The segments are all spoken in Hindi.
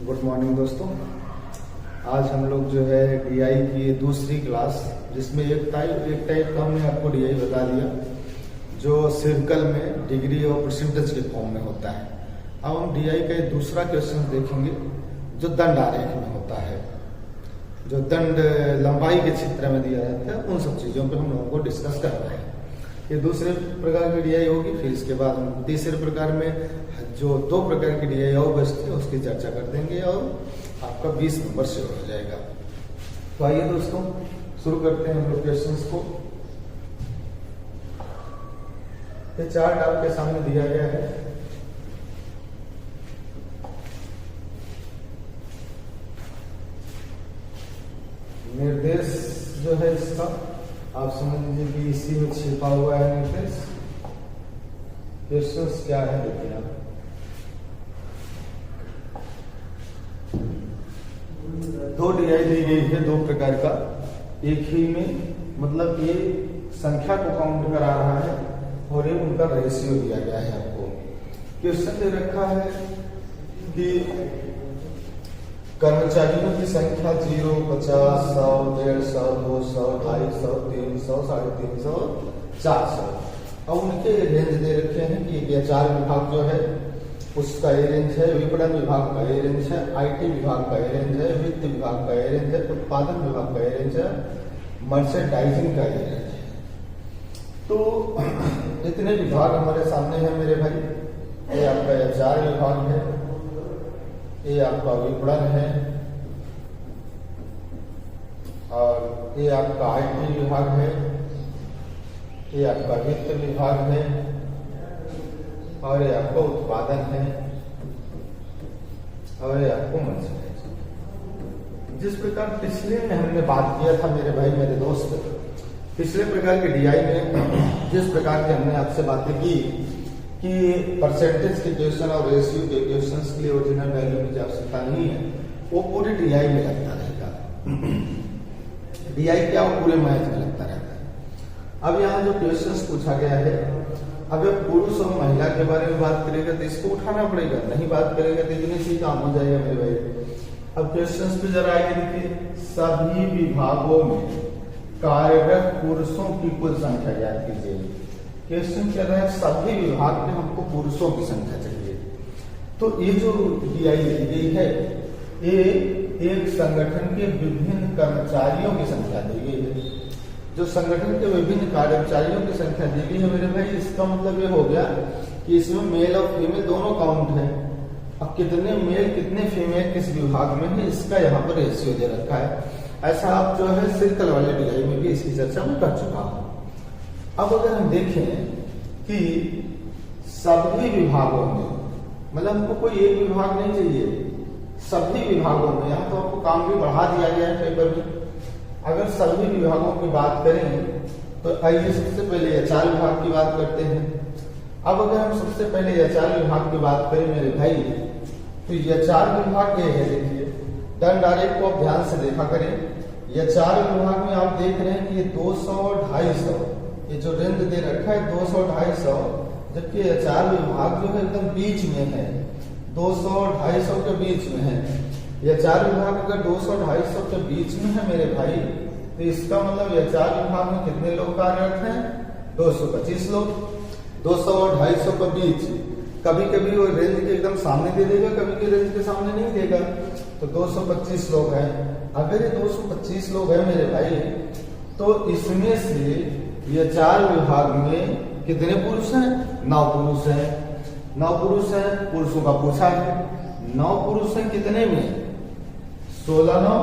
गुड मॉर्निंग दोस्तों। आज हम लोग जो है डीआई की दूसरी क्लास, जिसमें एक टाइप का हमने आपको डीआई बता दिया जो सर्कल में डिग्री और परसेंटेज के फॉर्म में होता है। अब हम डीआई का एक दूसरा क्वेश्चन देखेंगे जो दंड आरेख में होता है, जो दंड लंबाई के क्षेत्र में दिया जाता है। उन सब चीज़ों पर हम लोगों को डिस्कस करना है। ये दूसरे प्रकार की डीआई होगी। फिर इसके बाद हम तीसरे प्रकार में जो दो प्रकार की डीआई और बचती है उसकी चर्चा कर देंगे और आपका 20 नंबर से हो जाएगा। तो आइए दोस्तों शुरू करते हैं हम लोग क्वेश्चंस को। ये चार्ट आपके सामने दिया गया है। निर्देश जो है इसका आप समझ लीजिए कि इसी में छिपा हुआ है निर्देश। क्वेश्चंस क्या है देखिए आप। दो डीआई दी गई है दो प्रकार का, एक ही में, मतलब ये संख्या को काउंट करा रहा है और ये उनका रेशियो दिया गया है। आपको क्वेश्चन दे रखा है कि कर्मचारियों की संख्या 0, 50, 100, 150, 200, 250, 300, 350, 400। अब उनके रेंज दे रखे हैं कि ये 4 विभाग जो है उसका ये रेंज है, विपणन विभाग का ये रेंज है, आईटी विभाग का ये रेंज है, वित्त विभाग का ये रेंज है, उत्पादन विभाग का ये रेंज है, मर्चेंडाइजिंग का ये रेंज है। तो इतने विभाग हमारे सामने हैं मेरे भाई। ये आपका HR विभाग है, ये आपका विपणन है, और ये आपका IT विभाग है, ये आपका वित्त विभाग है, और ये आपका उत्पादन है, और ये आपको मर्चेंडाइजिंग। जिस प्रकार पिछले में हमने बात किया था मेरे भाई मेरे दोस्त, पिछले प्रकार के डीआई में जिस प्रकार के हमने आपसे बातें की कि परसेंटेज के क्वेश्चन और रेशियो के क्वेश्चंस के लिए ओरिजिनल वैल्यू की आवश्यकता नहीं है, वो पूरे डीआई में लगता रहेगा। डीआई क्या वो पूरे मैथ में लगता रहता है। अब यहाँ जो क्वेश्चंस पूछा गया है, अगर पुरुष और महिला के बारे में बात करेगा तो इसको उठाना पड़ेगा, नहीं बात करेगा तो इतने से काम हो जाएगा मेरे भाई। अब क्वेश्चंस पे जरा आगे देखिए। सभी विभागों में कार्यरत पुरुषों की कुल संख्या ज्ञात कीजिए। क्वेश्चन कह रहा है सभी विभाग में हमको पुरुषों की संख्या चाहिए। तो ये जो डीआई दी गई है ये एक संगठन के विभिन्न कर्मचारियों की संख्या दी गई है। जो संगठन के विभिन्न कर्मचारियों की संख्या दी गई है मेरे भाई, इसका मतलब ये हो गया कि इसमें मेल और फीमेल दोनों काउंट है। अब कितने मेल कितने फीमेल किस विभाग में है इसका यहाँ पर रेशियो दे रखा है। ऐसा आप जो है सर्कल वाले डीआई में भी इसकी चर्चा में कर चुका हूं। अब अगर हम देखें कि सभी विभागों में, मतलब हमको कोई एक विभाग नहीं चाहिए, सभी विभागों में, यहाँ तो आपको काम भी बढ़ा दिया गया है पेपर में। अगर सभी विभागों की बात करें तो आइए सबसे पहले HR विभाग की बात करते हैं। अब अगर हम सबसे पहले HR विभाग की बात करें मेरे भाई, तो HR विभाग ये है, देखिए दंड आरेख को आप ध्यान से देखा करें। HR विभाग में आप देख रहे हैं कि ये 200 और 250, ये जो रेंज दे रखा है 200 और 250, जबकि HR विभाग जो है एकदम बीच में है, 200 और 250 के बीच में है। HR विभाग अगर 200 और 250 के बीच में है मेरे भाई, तो इसका मतलब HR विभाग में कितने लोग कार्यरत हैं? 225 लोग। 200 और 250 के बीच, कभी कभी वो रेंज के एकदम सामने दे देगा, कभी के रेंज के सामने नहीं देगा, तो 225 लोग हैं। अगर ये 225 लोग हैं मेरे भाई, तो इसमें से HR विभाग में कितने पुरुष हैं? 9 पुरुष हैं। 9 पुरुष हैं, पुरुषों का पूछा है। 9 पुरुष हैं कितने में? 16, 9,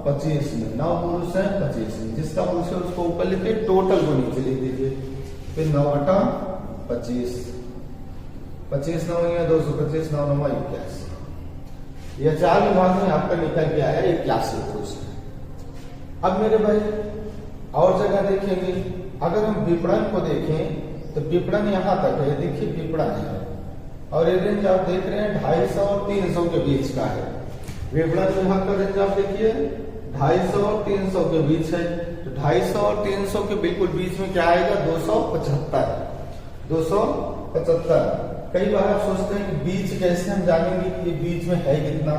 25 में। 9 पुरुष हैं 25 में। जिसका पूछे उसको ऊपर लिखिए, टोटल को नीचे लिख दीजिए। फिर 9 बटा 25, 25 9 या 225, 9 9 81। HR विभाग में आपका निकल के आया 81 पुरुष है। अब मेरे भाई और जगह देखेंगे, अगर हम विपणन को देखें तो विपणन यहाँ तक है, देखिए विपणन है, और ये रेंज आप देख रहे हैं 250 और 300 के बीच का है। विपणन विभाग का रेंज आप देखिए 250 और 300 के बीच है। तो 250 और 300 के बिल्कुल बीच में क्या आएगा? 275। 275 कई बार आप सोचते हैं कि बीच कैसे हम जानेंगे कि ये बीच में है कितना,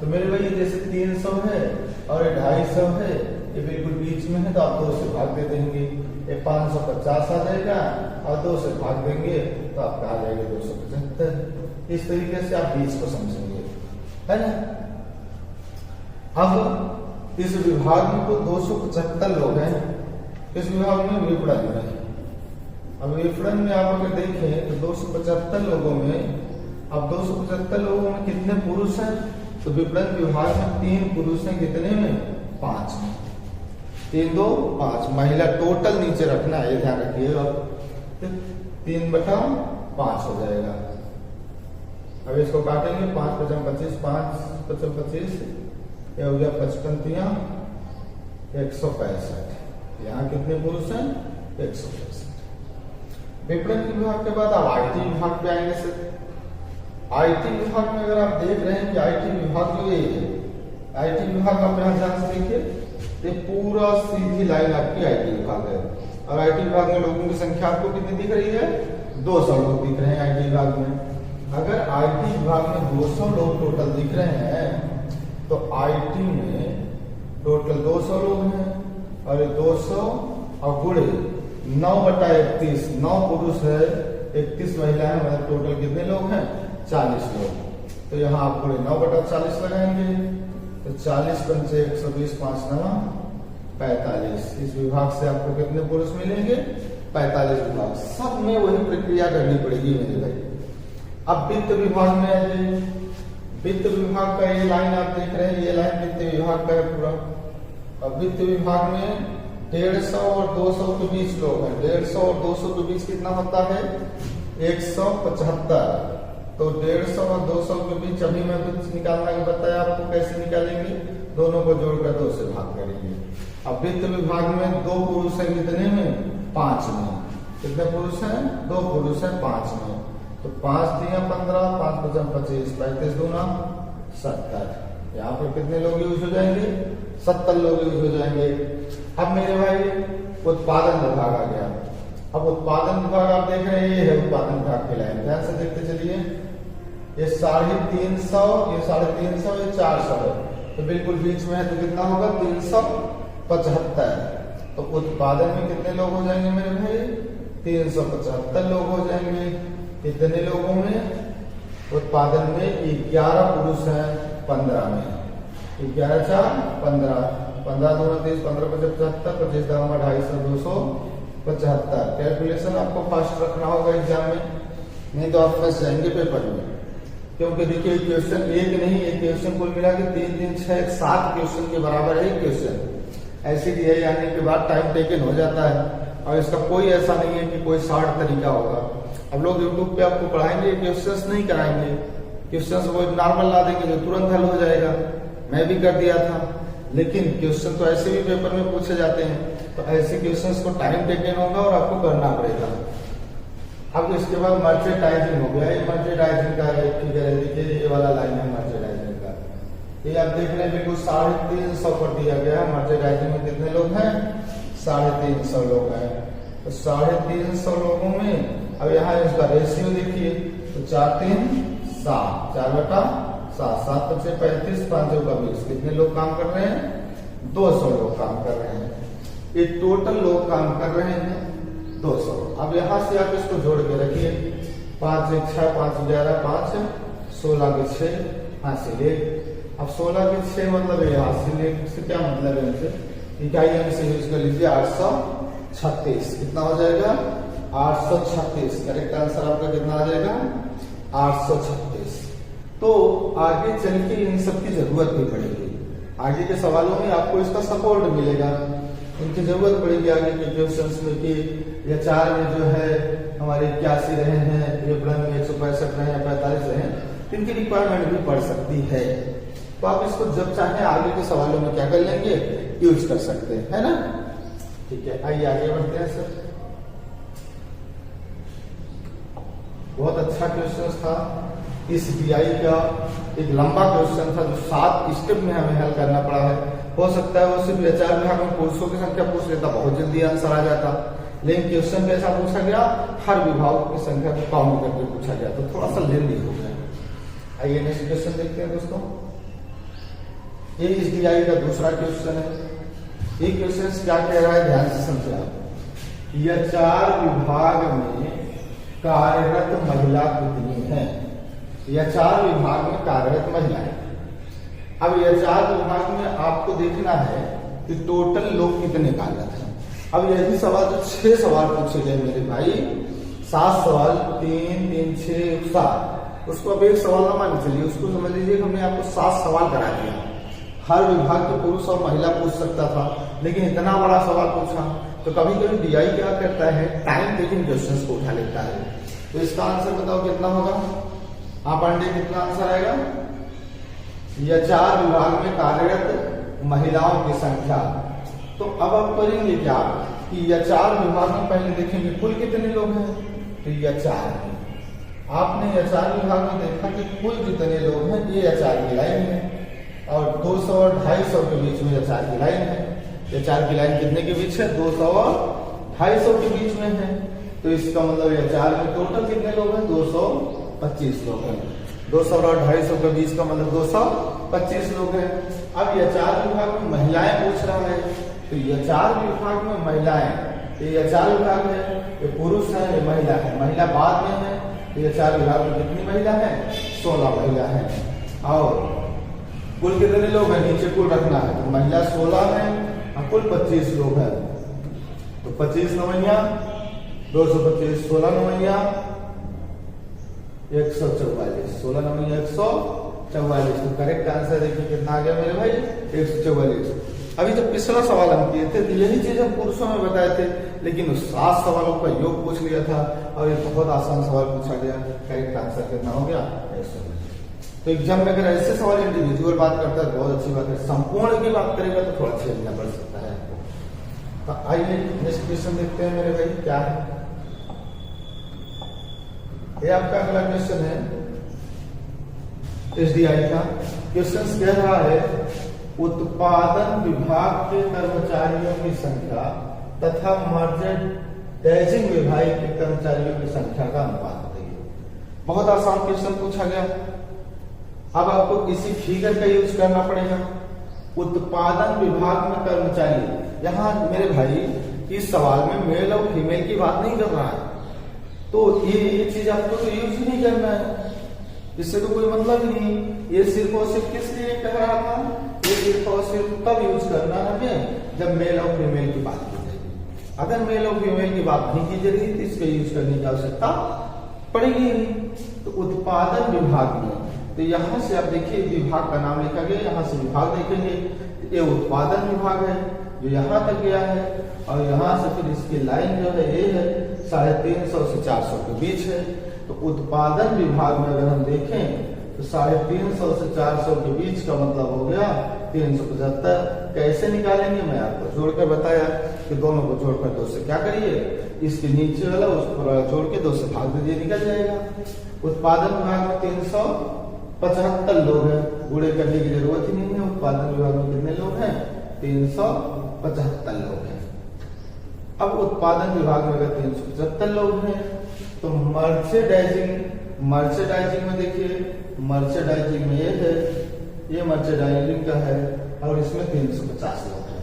तो मेरे भाई जैसे 300 है और 250 है, ये बिल्कुल बीच में है, तो आप 2 से भाग दे देंगे, ये 550 आ जाएगा और 2 से भाग देंगे तो आपका आ जाएगा 275। इस तरीके से आप 20 को समझेंगे, है ना। अब इस विभाग में तो 275 लोग हैं, इस विभाग में विपणन में। अब विपणन में आप अगर देखें तो 275 लोगों में, अब 275 लोगों में कितने पुरुष हैं, तो विपणन विभाग में 3 पुरुष हैं, कितने में 5 में, 3 2 5, महिला टोटल नीचे रखना है, ध्यान रखिएगा। 3/5 हो जाएगा। अब इसको काटेंगे, 5 × 25, 5 × 25, ये हो गया 55 165। यहाँ कितने पुरुष हैं, 165। विपणन विभाग के बाद आप आईटी विभाग पे आएंगे सर। आईटी विभाग में अगर आप देख रहे हैं कि आईटी विभाग जो ये है, आईटी विभाग आप यहाँ ध्यान से देखिए, ये पूरा सीधी लाइन आपकी आईटी विभाग है। और आईटी विभाग में लोगों की संख्या आपको कितनी दिख रही है, 200 लोग दिख रहे हैं आईटी विभाग में। अगर आईटी विभाग में 200 लोग टोटल दिख रहे हैं, तो आईटी में टोटल 200 लोग हैं, और 200 और गुणे 9/31, 9 पुरुष है, 31 महिलाएं, मतलब टोटल कितने लोग हैं, 40 लोग। तो यहाँ आप पूरे 9/40 लगाएंगे, तो 40 × 120, 5 9 45। इस विभाग से आपको कितने पुरुष मिलेंगे, 45 विभाग। सब में वही प्रक्रिया करनी पड़ेगी मेरे भाई। अब वित्त विभाग में आ जाइए। वित्त विभाग का ये लाइन आप देख रहे हैं, ये लाइन वित्त विभाग का है पूरा। अब वित्त विभाग में 150 और 200 के बीच लोग हैं। 150 और 200 के बीच कितना होता है, 175। तो 150 और 200 के बीच अभी मैं कुछ निकालना के बताया आपको, कैसे निकालेंगे, दोनों को जोड़कर 2 से भाग करेंगे। अब वित्त विभाग में 2 पुरुष है, कितने में, 5 में। कितने पुरुष हैं, 2 पुरुष हैं 5 में। तो 5 × 15, 5 × 25, 35 दूना 70। यहाँ पर कितने लोग यूज हो जाएंगे, 70 लोग यूज हो जाएंगे। अब मेरे भाई उत्पादन विभाग आ गया। अब उत्पादन विभाग आप देख रहे हैं, ये है उत्पादन विभाग की लाइन, ध्यान से देखते चलिए। ये 350, ये 350, ये 400 है, तो बिल्कुल बीच में है, तो कितना होगा, 375। तो उत्पादन में कितने लोग हो जाएंगे मेरे भाई, 375 लोग हो जाएंगे। कितने लोगों में, उत्पादन में 11 पुरुष हैं 15 में, 11 4 15, 15 2 30, 15 × 75, 25 250, 275। कैलकुलेशन आपको फास्ट रखना होगा एग्जाम में, नहीं तो आप फंस जाएंगे पेपर में। क्योंकि देखिए क्वेश्चन एक नहीं, एक क्वेश्चन कुल मिला के 3 3 6 7 क्वेश्चन के बराबर है क्वेश्चन। ऐसे डीआई आने के बाद टाइम टेकन हो जाता है, और इसका कोई ऐसा नहीं है कि कोई शॉर्ट तरीका होगा। अब लोग यूट्यूब पे आपको पढ़ाएंगे, क्वेश्चंस नहीं कराएंगे, क्वेश्चंस वो नॉर्मल ला देंगे जो तुरंत हल हो जाएगा। मैं भी कर दिया था, लेकिन क्वेश्चन तो ऐसे भी पेपर में पूछे जाते हैं, तो ऐसे क्वेश्चंस को टाइम टेकन होगा और आपको करना पड़ेगा। अब इसके बाद मर्चेंडाइजिंग हो गया। ये मर्चेंडाइजिंग का फिगर है, देखिए ये वाला लाइन है मर्चेंडाइजिंग का। ये आप देख रहे हैं बिल्कुल 350 पर दिया गया है। मर्चेंडाइजिंग में कितने लोग हैं, 350 लोग हैं। तो 350 लोगों में अब यहाँ इसका रेशियो देखिए, तो 4 3 7, 4/7, 7 × 35, 5 × 20, कितने लोग काम कर रहे हैं, 200 लोग काम कर रहे हैं। ये टोटल लोग काम कर रहे हैं 200। अब यहाँ से आप इसको जोड़ के रखिए, 5 1 6, 5 11 5, 16 के 6, यहाँ से ले। अब 16 के 6 मतलब यहाँ से ले, इससे क्या मतलब है, इनसे इकाई अंक से यूज कर लीजिए, 836। कितना हो जाएगा, 836। करेक्ट आंसर आपका कितना आ जाएगा, 836। तो आगे चल के इन सब की जरूरत भी पड़ेगी। आगे के सवालों में आपको इसका सपोर्ट मिलेगा, इनकी जरूरत पड़ेगी आगे के क्वेश्चंस में कि ये 4 में जो है हमारे 81 रहे हैं, ये विपणन में 165 रहे हैं, 45 रहे हैं, इनकी रिक्वायरमेंट भी पड़ सकती है। तो आप इसको जब चाहे आगे के सवालों में क्या कर लेंगे, यूज कर सकते हैं, है ना। ठीक है, आइए आगे बढ़ते हैं सर। बहुत अच्छा क्वेश्चन था। इस डीआई का एक लंबा क्वेश्चन था जो 7 स्टेप में हमें हल करना पड़ा है। हो सकता है वो सिर्फ 4 विभाग में पुरुषों की संख्या पूछ लेता, बहुत जल्दी आंसर आ जाता, लेकिन क्वेश्चन में ऐसा पूछा गया हर विभाग की संख्या को काउंट करके पूछा गया, तो थोड़ा सा लेंदी हो गया। आइए नेक्स्ट क्वेश्चन देखते हैं दोस्तों। ये इस DI का दूसरा क्वेश्चन है। ये क्वेश्चन क्या कह रहा है, ध्यान से समझे आप। HR विभाग में कार्यरत महिला कितनी है? HR विभाग में कार्यरत महिलाएं। अब HR विभाग में आपको देखना है कि टोटल लोग कितने कार्यरत हैं। अब यही सवाल जो 6 सवाल पूछे गए मेरे भाई, 7 सवाल, 3, 3, 6, 7, उसको अब एक सवाल ना मान चलिए, उसको समझ लीजिए हमने आपको 7 सवाल करा दिया। हर विभाग के पुरुष और महिला पूछ सकता था, लेकिन इतना बड़ा सवाल पूछा तो कभी कभी DI क्या करता है, टाइम टेकिंग क्वेश्चंस को उठा लेता है। तो इसका आंसर बताओ कितना होगा आप पांडे, कितना आंसर आएगा? HR विभाग में कार्यरत महिलाओं की संख्या। तो अब आप करेंगे क्या कि HR विभाग में पहले देखेंगे कुल कितने लोग हैं, तो HR आपने HR विभाग में देखा कि कुल जितने लोग हैं ये HR की लाइन है, और 200 और 250 के बीच में HR की लाइन है। HR की लाइन कितने के बीच है? 200 और 250 के बीच में है। तो इसका मतलब HR में टोटल कितने लोग हैं? 225 लोग हैं। 200 और 250 के बीच का मतलब 225 लोग हैं। अब HR विभाग में महिलाएं पूछ रहा है, तो HR विभाग में महिलाएं, ये HR विभाग है, ये पुरुष है, ये महिला है, महिला बाद में है। तो HR विभाग में कितनी महिला है? 16 महिला है। और कुल कितने लोग हैं, नीचे कुल रखना है, तो महिला 16 है और कुल 25 लोग हैं। तो 25 नवैया 225, 16 नवैया 144, 16 नवैया 144। तो करेक्ट आंसर देखिए कितना आ गया मेरे भाई, 144। अभी जब पिछला सवाल हम किए थे तो यही चीज हम पुरुषों में बताए थे, लेकिन उस 7 सवालों का योग पूछ लिया था और ये बहुत आसान सवाल पूछा गया। करेक्ट आंसर कितना हो गया? 144। तो एग्जाम में अगर ऐसे सवाल इंडिविजुअल बात करता है बहुत अच्छी बात है, संपूर्ण की बात करेगा तो थोड़ा खेलना पड़ सकता है। तो आइए नेक्स्ट क्वेश्चन देखते हैं मेरे भाई क्या है। ये आपका अगला क्वेश्चन है SDI का। क्वेश्चन कह रहा है उत्पादन विभाग के कर्मचारियों की संख्या तथा मर्चेंडाइजिंग विभाग के कर्मचारियों की संख्या का अनुपात बताइए। बहुत आसान क्वेश्चन पूछा गया। अब आपको किसी फिगर का यूज करना पड़ेगा। उत्पादन विभाग में कर्मचारी, यहाँ मेरे भाई इस सवाल में मेल और फीमेल की बात नहीं कर रहा है, तो ये चीज आपको तो यूज ही नहीं करना है, इससे तो कोई मतलब ही नहीं। ये सिर्फ और सिर्फ किस लिए कह रहा था, ये सिर्फ और सिर्फ तब यूज करना है जब मेल और फीमेल की बात की जाएगी। अगर मेल और फीमेल की बात नहीं की जाएगी तो इसके यूज करने की आवश्यकता पड़ेगी नहीं। तो उत्पादन विभाग में, तो यहाँ से आप देखिए विभाग का नाम लिखा गया, यहाँ से विभाग देखेंगे, ये उत्पादन विभाग है जो यहाँ तक गया है, और यहाँ से फिर इसकी लाइन जो है ये है 350 से 400 के बीच है। तो उत्पादन विभाग में अगर हम देखें तो 350 से 400 के बीच का मतलब हो गया 375। कैसे निकालेंगे मैं आपको जोड़कर बताया कि दोनों को जोड़कर 2 से क्या करिए, इसके नीचे वाला उसको जोड़ के 2 से भाग दीजिए, निकल जाएगा। उत्पादन विभाग में 375 लोग हैं, गुणे करने की जरूरत ही नहीं है। उत्पादन विभाग में कितने लोग हैं? 375 लोग हैं। अब उत्पादन विभाग में अगर 375 लोग हैं तो मर्चेंडाइजिंग में देखिए, मर्चेंडाइजिंग में ये है, ये मर्चेंडाइजिंग का है और इसमें 350 लोग हैं।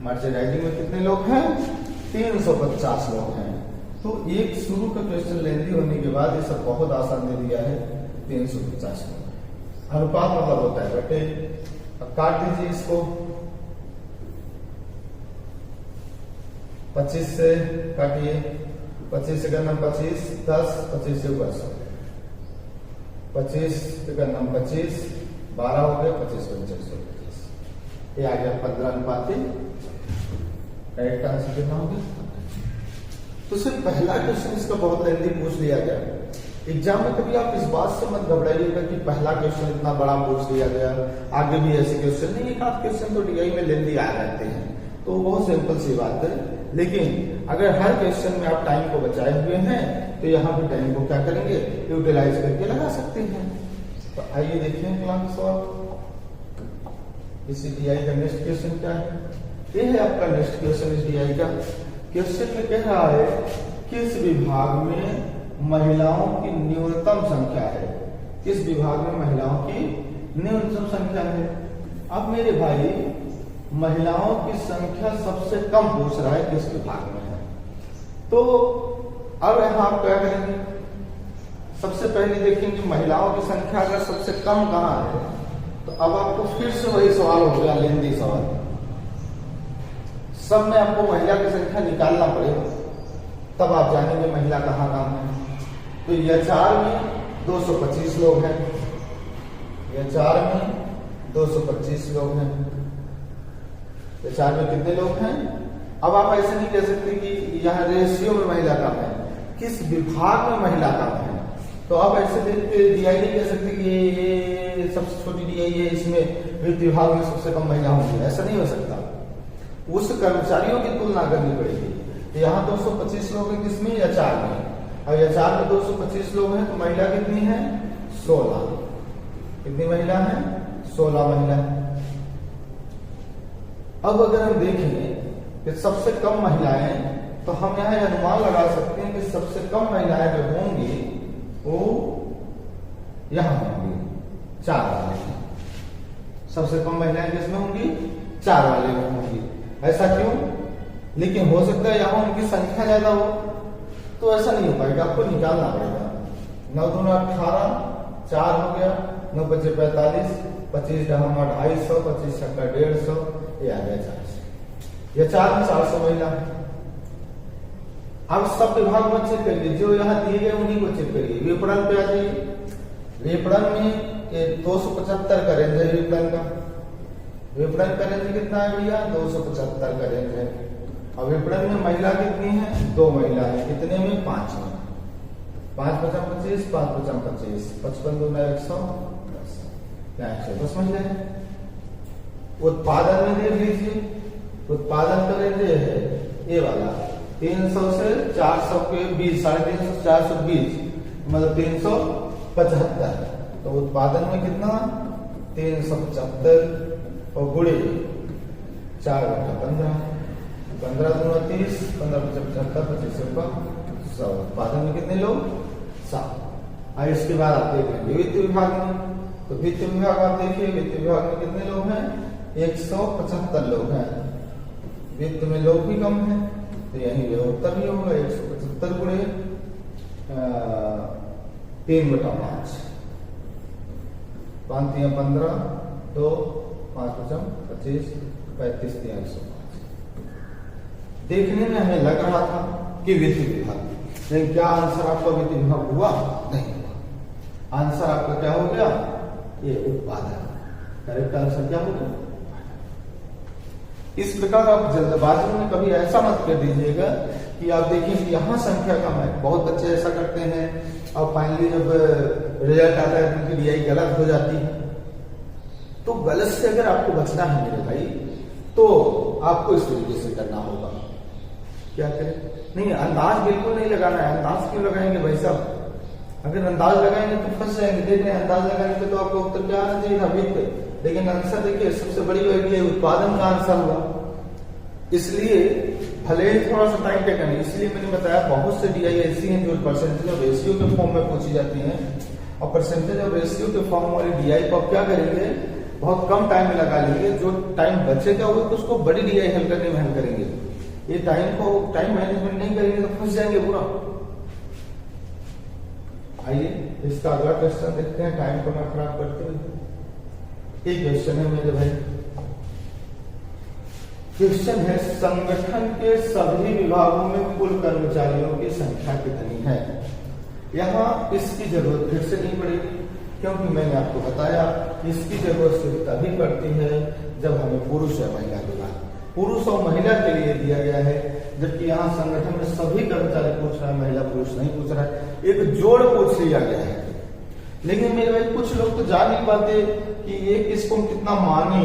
मर्चेंडाइजिंग में कितने लोग हैं? 350 लोग हैं। तो एक शुरू का क्वेश्चन लेंदी होने के बाद ये सब बहुत आसान दे दिया है, 350 लोग। अनुपात मतलब होता है बेटे, अब काट दीजिए इसको, 25 से काटिए, 25 से करना 25, 10, 25 से ऊपर 25 से करना 25, 12 हो गया, 25 से 25, ये आ गया 15 अनुपात। करेक्ट आंसर कितना हो गया? तो सिर्फ पहला क्वेश्चन इसका बहुत लेंदी पूछ लिया गया। एग्जाम में कभी आप इस बात से मत घबराइएगा कि पहला क्वेश्चन इतना बड़ा पूछ लिया गया, आगे भी ऐसे क्वेश्चन नहीं। एक आध क्वेश्चन तो DI में लेंदी आ जाते हैं, तो बहुत सिंपल सी बात है। लेकिन अगर हर क्वेश्चन में आप टाइम को बचाए हुए हैं तो यहाँ भी टाइम को क्या करेंगे, यूटिलाइज करके लगा सकते हैं। तो आइए देखिए क्लास सॉल्व। इस DI का नेक्स्ट क्वेश्चन क्या है? ये है आपका नेक्स्ट क्वेश्चन इस DI का। क्वेश्चन में कह रहा है किस विभाग में महिलाओं की न्यूनतम संख्या है? किस विभाग में महिलाओं की न्यूनतम संख्या है? अब मेरे भाई महिलाओं की संख्या सबसे कम पूछ रहा है किस विभाग में है। तो अब यहां आप क्या करेंगे, सबसे पहले देखेंगे महिलाओं की संख्या अगर सबसे कम कहां है, तो अब आपको फिर से वही सवाल हो गया, लेंदी सवाल। सब में आपको महिला की संख्या निकालना पड़ेगा, तब आप जानेंगे महिला कहां कहां है। तो यचार में 225 लोग हैं, यचार में 225 लोग हैं। यचार में कितने लोग हैं? अब आप ऐसे नहीं कह सकते कि यहाँ रेशियो में महिला कम है, किस विभाग में महिला कम है। तो आप ऐसे देख के डीआई नहीं कह सकते कि ये सबसे छोटी डीआई है, इसमें वित्त विभाग में सबसे कम महिला होंगी, ऐसा नहीं हो सकता। उस कर्मचारियों की तुलना करनी पड़ेगी। यहाँ 225 लोग हैं किसमें? यचार में। और यचार में 225 लोग हैं, तो महिला कितनी है? 16। कितनी महिला है? 16 महिला। अब अगर हम देखें कि सबसे कम महिलाएं, तो हम यहाँ अनुमान लगा सकते हैं कि सबसे कम महिलाएं जो होंगी वो यहां होंगी, 4 वाले में। सबसे कम महिलाएं किसमें होंगी? 4 वाले में होंगी। ऐसा क्यों? लेकिन हो सकता है यहां उनकी संख्या ज्यादा हो, तो ऐसा नहीं हो पाएगा, आपको निकालना पड़ेगा। 9 दूना 18, 4 हो गया, 9 बचे 45, 25 ढामा 250, 25 छक्का 150, ये आ गया 400। यह 4 में 400 महिला। अब सब विभाग में चेक करिए, जो यहाँ दिए गए उन्हीं को चेक करिए। विपणन पे आ जाइए। विपणन में 275 का रेंज है विपणन का। विपणन का रेंज कितना है भैया? 275 का रेंज है। और विपणन में महिला कितनी है? 2 महिला है। कितने में? 5 में। 5 × 25, 5 × 25, 55 दूना 110, 110 महिला है। उत्पादन में देख लीजिए, उत्पादन का रेंज है ये वाला 300 से 400 के बीच, 350 से 420, मतलब 375। तो उत्पादन में कितना? 375 और गुणे 4 × 15, 15 दूना 30, 15 × 75, 25 का 100। उत्पादन में कितने लोग? 7। और इसके बाद आप देख लेंगे वित्त विभाग में। तो वित्त विभाग आप देखिए, वित्त विभाग में कितने लोग हैं? 175 लोग हैं। वित्त में लोग भी कम हैं, तो यही उत्तर भी होगा 175 गुणे 3/5, 5 × 15, 2, 5 × 25, 35, 105। देखने में हमें लग रहा था कि वित्त विभाग, लेकिन क्या आंसर आपका वित्त विभाग हुआ? नहीं हुआ। आंसर आपका क्या हो गया? ये उत्पादन। करेक्ट आंसर क्या हो गया? इस प्रकार आप जल्दबाजी में कभी ऐसा मत कर दीजिएगा कि आप देखिए कि यहाँ संख्या कम है। बहुत बच्चे ऐसा करते हैं और फाइनली जब रिजल्ट आता है तो उनकी डीआई गलत हो जाती है। तो गलत से अगर आपको बचना है मेरे भाई, तो आपको इस तरीके से करना होगा। क्या करें? नहीं, अंदाज बिल्कुल नहीं लगाना है। अंदाज क्यों लगाएंगे भाई साहब? अगर अंदाज लगाएंगे तो फंस जाएंगे। देख रहे हैं, अंदाज लगाएंगे तो आपको उत्तर क्या आना चाहिए था? वित्त। लेकिन आंसर देखिए, सबसे बड़ी बात ये उत्पादन का आंसर हुआ। इसलिए भले ही थोड़ा सा टाइम टेकन है, इसलिए मैंने बताया बहुत से डीआई ऐसी हैं जो परसेंटेज ऑफ रेशियो के फॉर्म में पूछी जाती हैं। और परसेंटेज ऑफ रेशियो के फॉर्म वाली डीआई को आप क्या करेंगे? बहुत कम टाइम में लगा लेंगे। जो टाइम बचेगा वो उसको बड़ी डीआई हल करने में हल करेंगे। ये टाइम मैनेजमेंट नहीं करेंगे तो फंस जाएंगे पूरा। आइए इसका अगला क्वेश्चन देखते हैं, टाइम को मैं खराब करते हुए। एक क्वेश्चन है मेरे भाई, क्वेश्चन है संगठन के सभी विभागों में कुल कर्मचारियों की संख्या कितनी है। यहाँ इसकी जरूरत फिर से नहीं पड़ेगी, क्योंकि मैंने आपको बताया इसकी जरूरत सिर्फ तभी पड़ती है जब हमें पुरुष या महिला विभाग, पुरुष और महिला के लिए दिया गया है। जबकि यहाँ संगठन में सभी कर्मचारी पूछ रहा है, महिला पुरुष नहीं पूछ रहा है, एक जोड़ पूछ लिया गया है। लेकिन मेरे भाई कुछ लोग तो जान नहीं पाते कि ये किसको कितना मानी,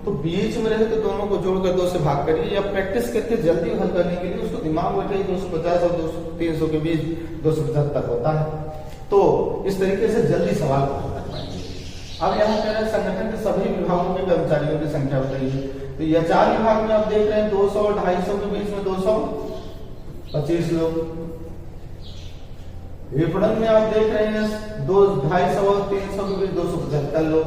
तो बीच में रहे तो दोनों को जोड़कर 2 से भाग करिए, या प्रैक्टिस करके जल्दी हल करने के लिए उसको दिमाग बैठे 250 और 300 के बीच 275 होता है। तो इस तरीके से जल्दी सवाल को हल कर पाएंगे। अब यहाँ कह रहे हैं संगठन के सभी विभागों में कर्मचारियों की संख्या बताइए। तो यह 4 विभाग में आप देख रहे हैं 200 और 250 के बीच में 225 लोग। विपणन में आप देख रहे हैं 250 और 300 के बीच 275 लोग।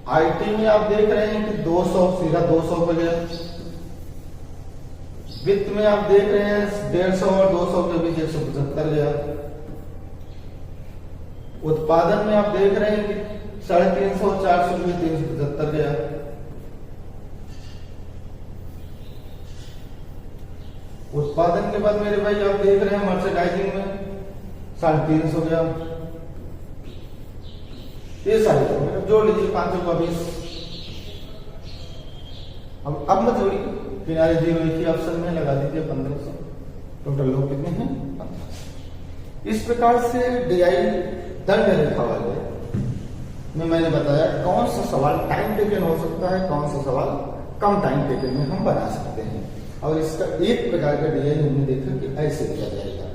आईटी में आप देख रहे हैं कि 200 सीधा 200 हो गया। वित्त में आप देख रहे हैं 150 और 200 के बीच 175 गया। उत्पादन में आप देख रहे हैं कि 350 और 400 के बीच 375 गया। उत्पादन के बाद मेरे भाई आप देख रहे हैं मर्चेंडाइजिंग में 350 हो गया। ये सारे जोड़ लीजिए 500 का 20। अब मत जोड़िए, किनारे 0 एक ही ऑप्शन में लगा दीजिए 1500। टोटल लोग कितने हैं 1500। इस प्रकार से डीआई दंड रेखा वाले में मैंने बताया कौन सा सवाल टाइम टेकन हो सकता है, कौन सा सवाल कम टाइम टेकन में हम बना सकते हैं। और इसका एक प्रकार का डीआई हमने देखा कि ऐसे दिया जाएगा,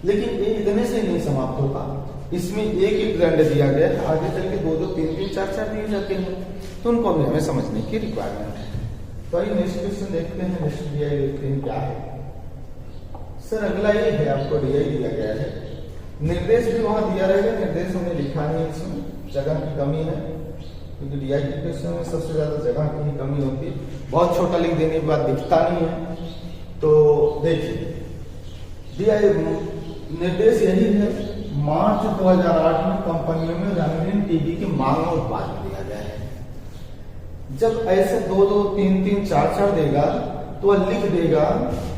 लेकिन ये इतने से नहीं समाप्त होगा। इसमें एक एक दंड दिया गया है, आगे चल के 2-2, 3-3, 4-4 दिए जाते हैं, तो उनको भी हमें समझने की रिक्वायरमेंट है। तो आइए नेक्स्ट क्वेश्चन देखते हैं, नेक्स्ट डीआई देखते हैं क्या है। सर अगला ये है, आपको डीआई दिया गया है, निर्देश भी वहां दिया रहेगा, निर्देश हमने लिखा नहीं, इसमें जगह की कमी है, क्योंकि डीआई के क्वेश्चन में सबसे ज्यादा जगह की ही कमी होती है। बहुत छोटा लिख देने के बाद दिखता नहीं है। तो देखिए डीआई निर्देश यही है, मार्च 2008 में कंपनियों में रंगीन टीवी की मांग और उत्पादन दिया गया है। जब ऐसे 2-2, 3-3, 4-4 देगा तो वह लिख देगा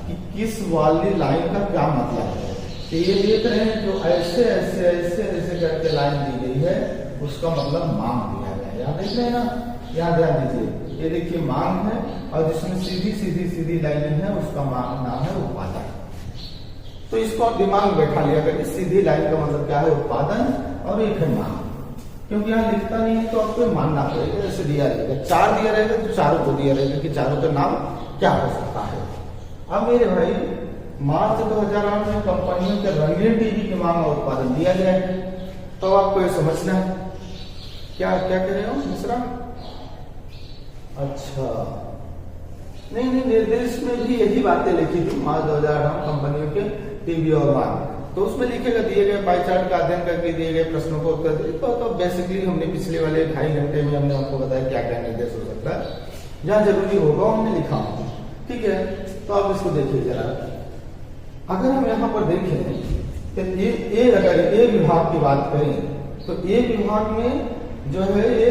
कि किस वाली लाइन का क्या मतलब है। तो ये देख रहे हैं जो ऐसे ऐसे ऐसे ऐसे करके लाइन दी गई है, उसका मतलब मांग दिया गया है। याद देख रहे हैं ना, यहाँ ध्यान दीजिए, ये देखिए मांग है, और जिसमें सीधी सीधी सीधी लाइन है उसका नाम है उत्पादन। तो इसको आप दिमाग में बैठा लिया करिए, सीधी लाइन का मतलब क्या है उत्पादन, और एक है मांग। क्योंकि यहाँ लिखता नहीं है तो आपको मानना पड़ेगा, जैसे दिया रहेगा 4 दिया रहेगा तो चारों को दिया रहेगा कि चारों का नाम क्या हो सकता है। अब मेरे भाई मार्च 2008 में कंपनियों के रंगीन टीवी की मांग और उत्पादन दिया गया है, तो आपको ये समझना है क्या क्या कह रहे हो मिश्रा। अच्छा नहीं, निर्देश में भी यही बातें लिखी थी, मार्च 2008 कंपनियों के टीवी और मांग, तो उसमें लिखेगा दिए गए पाई चार्ट का अध्ययन करके दिए गए प्रश्नों को उत्तर दिए। तो बेसिकली हमने पिछले वाले 2.5 घंटे में हमने आपको बताया क्या क्या निर्देश हो सकता है, जहां जरूरी होगा हमने लिखा होगा, ठीक है। तो आप इसको देखिए जरा, अगर हम यहाँ पर देखें तो ये अगर ए विभाग की बात करें तो ए विभाग में जो है ये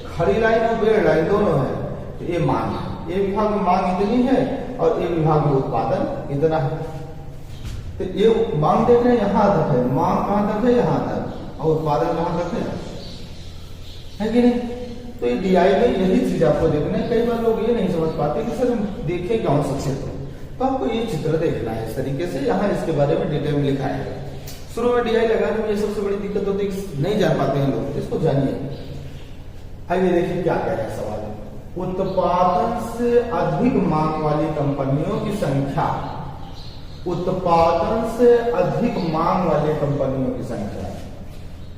खड़ी लाइन और बेड़ लाइन दोनों है, तो ये मांग है। ए विभाग में मांग इतनी है और ए विभाग में उत्पादन इतना है। तो ये मांग देख रहे हैं यहाँ तक है, मांग कहां तक है यहाँ तक, और उत्पादन कहां तक है कि नहीं। तो ये डीआई में यही चीज आपको देखना है। कई बार लोग ये नहीं समझ पाते कि सर हम देखें कौन सा क्षेत्र, तो आपको ये चित्र देखना है इस तरीके से, यहाँ इसके बारे में डिटेल में लिखा है। शुरू में डीआई लगाने में ये सबसे बड़ी दिक्कत होती है, नहीं जान पाते हैं लोग, इसको जानिए। आइए देखिए क्या कह रहे हैं सवाल, उत्पादन से अधिक मांग वाली कंपनियों की संख्या, उत्पादन से अधिक मांग वाली कंपनियों की संख्या,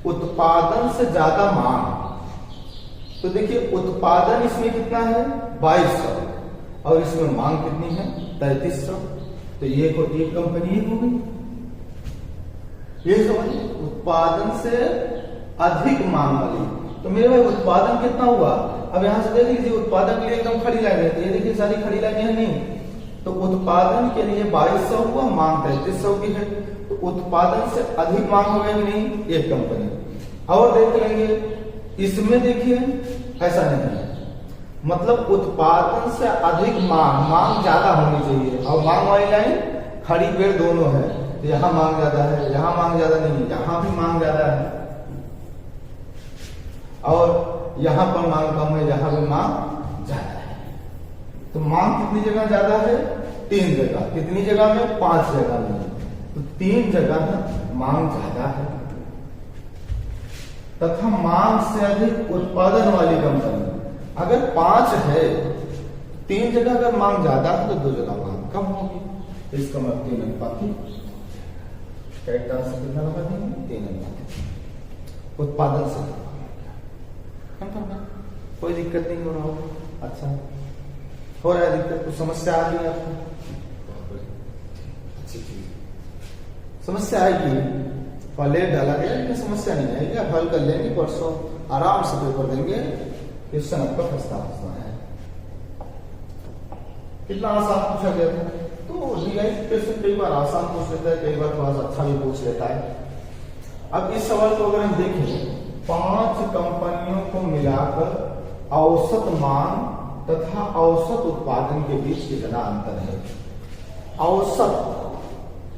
उत्पादन से ज्यादा मांग। तो देखिए उत्पादन इसमें कितना है 2200, और इसमें मांग कितनी है 3300। तो ये को एक कंपनी हो गई, ये समझिए उत्पादन से अधिक मांग वाली। तो मेरे भाई उत्पादन कितना हुआ, अब यहां से देख लीजिए उत्पादन के लिए एकदम खड़ी लाइन रहती है, देखिए सारी खड़ी लाइनें हैं नहीं, तो उत्पादन के लिए 2200 हुआ, मांग 3300 की है, तो उत्पादन से अधिक मांग हो गई नहीं एक कंपनी। और देख लेंगे इसमें, देखिए ऐसा नहीं है, मतलब उत्पादन से अधिक मांग, मांग ज्यादा होनी चाहिए, और मांग वाली लाइन खड़ी पेड़ दोनों है, तो यहाँ मांग ज्यादा है, यहाँ मांग ज्यादा नहीं, यहाँ भी मांग ज्यादा है, और यहाँ पर मांग कम है, यहाँ भी मांग ज्यादा है। तो मांग कितनी जगह ज्यादा है 3 जगह, कितनी जगह में 5 जगह में, तो 3 जगह में मांग ज्यादा है। तथा मांग से अधिक उत्पादन वाली कंपनी, अगर 5 है 3 जगह अगर मांग ज्यादा है तो 2 जगह मांग कम होगी, तो इसका मतलब 3 अनुपात कैरेक्टर से कितना लगा देंगे 3 अनुपात उत्पादन से। कोई दिक्कत नहीं हो रहा होगा, अच्छा हो रहा है दिक्कत, कुछ समस्या आ रही है आपको, अच्छी चीज समस्या आएगी, पहले डाला गया लेकिन समस्या नहीं आएगी, आप हल कर लेंगे, परसों आराम से पेपर देंगे, क्वेश्चन आपका फंसता है। कितना आसान पूछा गया था। तो डीआई क्वेश्चन कई बार आसान पूछ लेता है, कई बार थोड़ा सा अच्छा भी पूछ लेता है। अब इस सवाल को अगर हम देखें, 5 कंपनियों को मिलाकर औसत मांग तथा औसत उत्पादन के बीच कितना अंतर है। औसत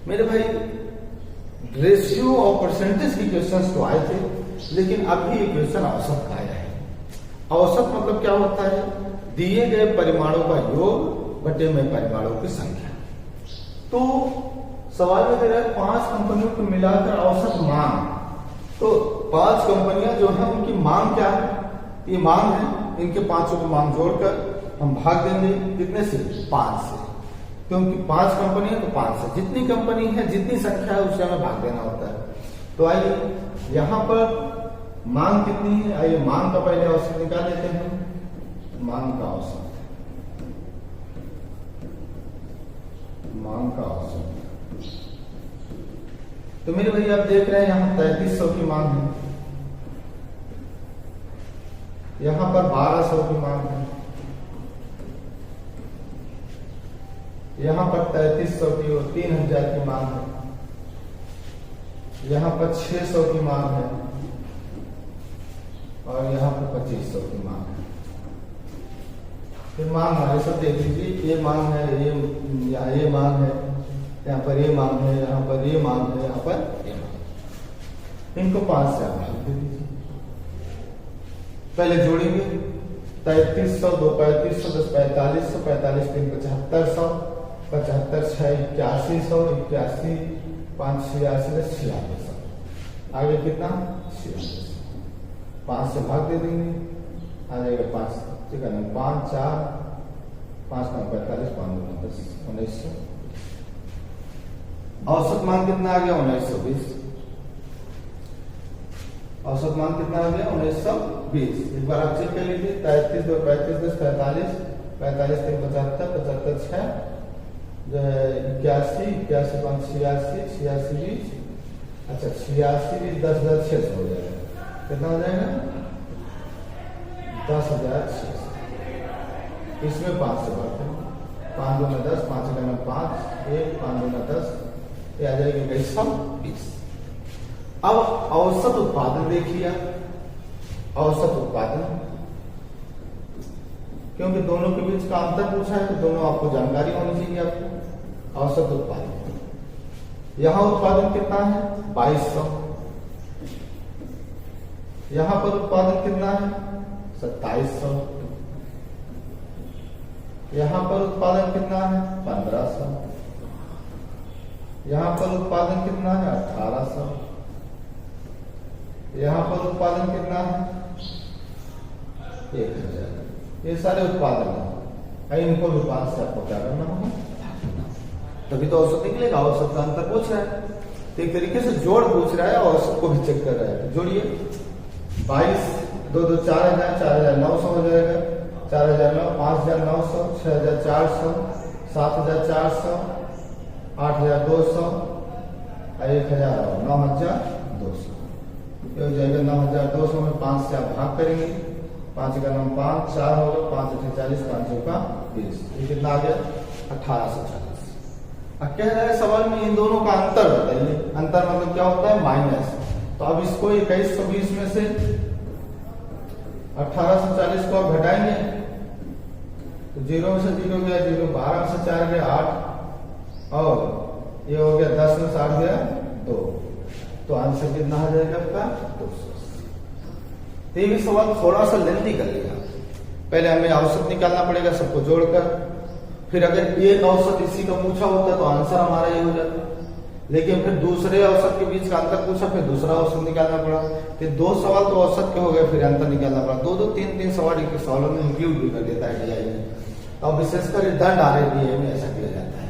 मेरे भाई रेशियो और परसेंटेज की क्वेश्चंस तो आए थे, लेकिन अभी ये क्वेश्चन औसत का आया है। औसत मतलब क्या होता है, दिए गए परिमाणों का योग बटे में परिमाणों की संख्या। तो सवाल में दे रहा है 5 कंपनियों को मिलाकर औसत मांग। तो 5 कंपनियां जो है उनकी मांग क्या है, ये मांग है, इनके 5 को मांग जोड़कर हम भाग देंगे कितने से, 5 से, क्योंकि 5 कंपनी है तो 5 से, जितनी कंपनी है जितनी संख्या है उससे हमें भाग देना होता है। तो आइए यहां पर मांग कितनी है, आइए मांग का पहले औसत निकाल लेते हैं। मांग का औसत, मांग का औसत, तो मेरे भाई आप देख रहे हैं यहां 3300 की मांग है, यहां पर 1200 की मांग है, यहां पर 3300 की और 3000 की मांग है, यहां पर 600 की मांग है और यहां पर 2500 की मांग है। फिर मांग हमारे सब देख लीजिए, ये मांग है, ये मांग है, यहाँ पर ये मांग है, यहाँ पर ये मांग है, यहाँ पर ये मांग। इनको 5 से आप भाग दे दीजिए। पहले जोड़ेंगे 3300, 2 3500, 10 4500, 45 3 7500, 75 6 8100, 81 5 86 9600। आगे कितना 9600, 5 से भाग दे देंगे, आ जाएगा 5 5 4 5 9 45 5 9 10 1900। औसत मान कितना आ गया 1920। औसत मान कितना आ गया 1920। एक बार आप चेक कर लीजिए, 33 2 35 10 45 45 3 75 75 6 जो है 81 81 5 86 86 20, अच्छा 86 20 10,600 हो जाएगा। कितना हो जाएगा 10,600। इसमें 5 से बात करें, 5 2 में 10, 5 में 5 1 5 2 में 10, ये आ जाएगी 2120। अब औसत उत्पादन देखिए, औसत उत्पादन, क्योंकि दोनों के बीच का अंतर पूछा है तो दोनों आपको जानकारी होनी चाहिए आपको। औसत उत्पादन, यहां उत्पादन कितना है 2200, यहां पर उत्पादन कितना है 2700, यहां पर उत्पादन कितना है 1500, यहां पर उत्पादन कितना है 1800, यहां पर उत्पादन कितना है 1000। ये सारे उत्पादन है, इनको भी 5 से आपको क्या करना होगा, तभी तो औसत निकलेगा। औसत का अंतर पूछ रहा है, तो एक तरीके से जोड़ पूछ रहा है, औसत को भी चेक कर रहा है। जोड़िए 22 2 2 4000 4900 हो जाएगा, 4009 5900 6400 7400 8200 1000 और 9200। ये हो जाएगा 9200 में 5 से आप भाग करेंगे, 5 का नाम 5 4 होगा, 5 40 5 का 20, ये कितना आ गया 1840। अब कह रहा है सवाल में इन दोनों का अंतर बताइए। अंतर मतलब क्या होता है माइनस। तो अब इसको 2120 में से 1840 को आप घटाएंगे तो 0 में से 0 गया 0, 12 में से 4 गया 8 और ये हो गया 10 में से 8 गया 2, तो आंसर कितना आ जाएगा आपका 280। तो ये भी सवाल थोड़ा सा लेंथी कर लिया, पहले हमें औसत निकालना पड़ेगा सबको जोड़कर, फिर अगर एक औसत इसी का पूछा होता तो आंसर हमारा ये हो जाता, लेकिन फिर दूसरे औसत के बीच का अंतर पूछा, फिर दूसरा औसत निकालना पड़ा, फिर 2 सवाल तो औसत के हो गए, फिर अंतर निकालना पड़ा, 2 2 3 3 सवाल एक सवालों में इंक्लूड भी कर देता है डीआई में। और विशेषकर दंड RADA में ऐसा किया जाता है।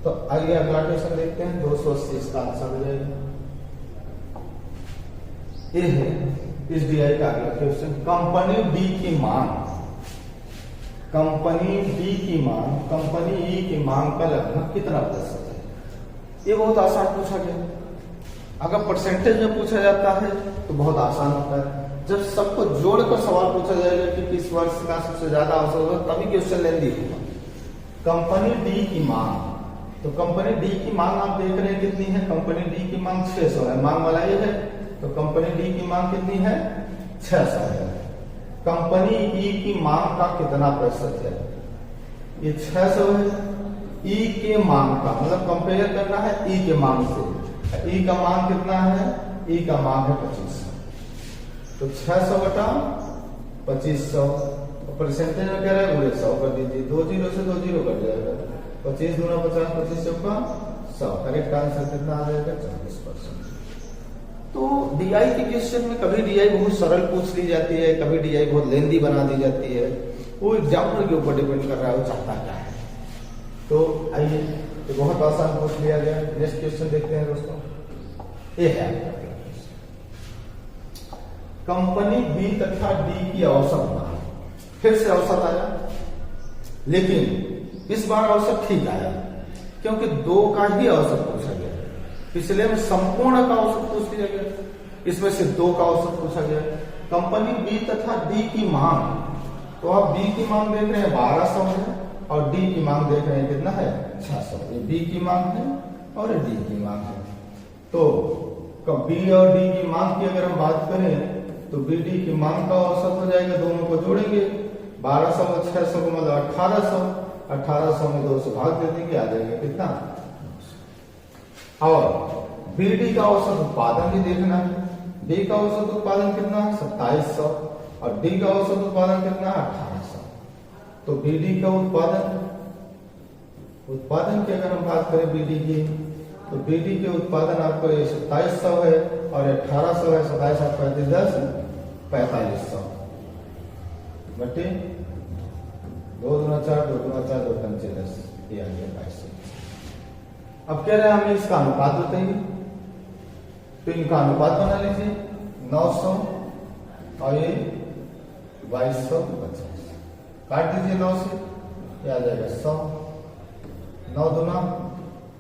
तो आइए अगला क्वेश्चन देखते हैं, 280 इसका आंसर हो जाएगा। ये है इस डीआई का अगला क्वेश्चन, कंपनी डी की मांग, कंपनी डी की मांग कंपनी ई की मांग का लगभग कितना प्रतिशत है। ये बहुत आसान पूछा गया। अगर परसेंटेज में पूछा जाता है तो बहुत आसान होता है, जब सबको जोड़कर सवाल पूछा जाएगा कि किस वर्ष का सबसे ज्यादा औसत होगा, तभी क्वेश्चन लेंदी होगा। कंपनी डी की मांग, तो कंपनी डी की मांग आप देख रहे हैं कितनी है, कंपनी डी की मांग 600 है, मांग वाला ये है, तो कंपनी डी की मांग कितनी है, 600 है। कंपनी ई की मांग का कितना प्रतिशत है, ये 600 है। ई के मांग का मतलब कंपेयर करना है ई के मांग से, ई का मांग कितना है, ई का मांग है 2500, तो 600 बटा 2500, परसेंटेज में कह रहे हैं 100 कर दीजिए, 2 0 से 2 0 कट जाएगा, 25 दूना 50, 25 चौका 100, करेक्ट आंसर कितना आ जाएगा 40%। तो डीआई के क्वेश्चन में कभी डीआई बहुत सरल पूछ ली जाती है, कभी डीआई बहुत लेंदी बना दी जाती है, वो एग्जाम्पल के ऊपर डिपेंड कर रहा है वो चाहता क्या है। तो आइए, तो बहुत आसान पूछ लिया गया। नेक्स्ट क्वेश्चन देखते हैं दोस्तों, ये है कंपनी बी तथा डी की औसत मांग, फिर से औसत आया, लेकिन इस बार औसत ठीक आया क्योंकि 2 का ही औसत पूछा गया, पिछले में संपूर्ण का औसत पूछ लिया गया, इसमें से 2 का औसत पूछा गया। कंपनी बी तथा डी की मांग, तो आप बी की मांग देख रहे हैं 1200 है और डी की मांग देख रहे हैं कितना है 600, ये बी की मांग है और डी की मांग है। तो बी और डी की मांग की अगर हम बात करें तो बी डी की मांग का औसत हो जाएगा, दोनों को जोड़ेंगे, 1200 में 600 को मतलब 1800, 1800 में 2 से भाग दे देंगे, आ जाएगा कितना। और बीडी का औसत उत्पादन भी देखना है, डी का औसत उत्पादन कितना है 2700 और डी का औसत उत्पादन कितना है 1800। तो बीडी का उत्पादन की अगर हम बात करें बीडी की, तो बीडी के उत्पादन आपको ये 2700 है और 1800 है, 27 8 35 10 4500 बटे 2 दूना 4 2 दूना 4 2 पंचे 10, ये आ गया 2200। अब कह रहे हैं हमें इसका अनुपात बताइए, तो इनका अनुपात बना लीजिए 900 और ये 2250, काट दीजिए 9 से, ये आ जाएगा 100, 9 दूना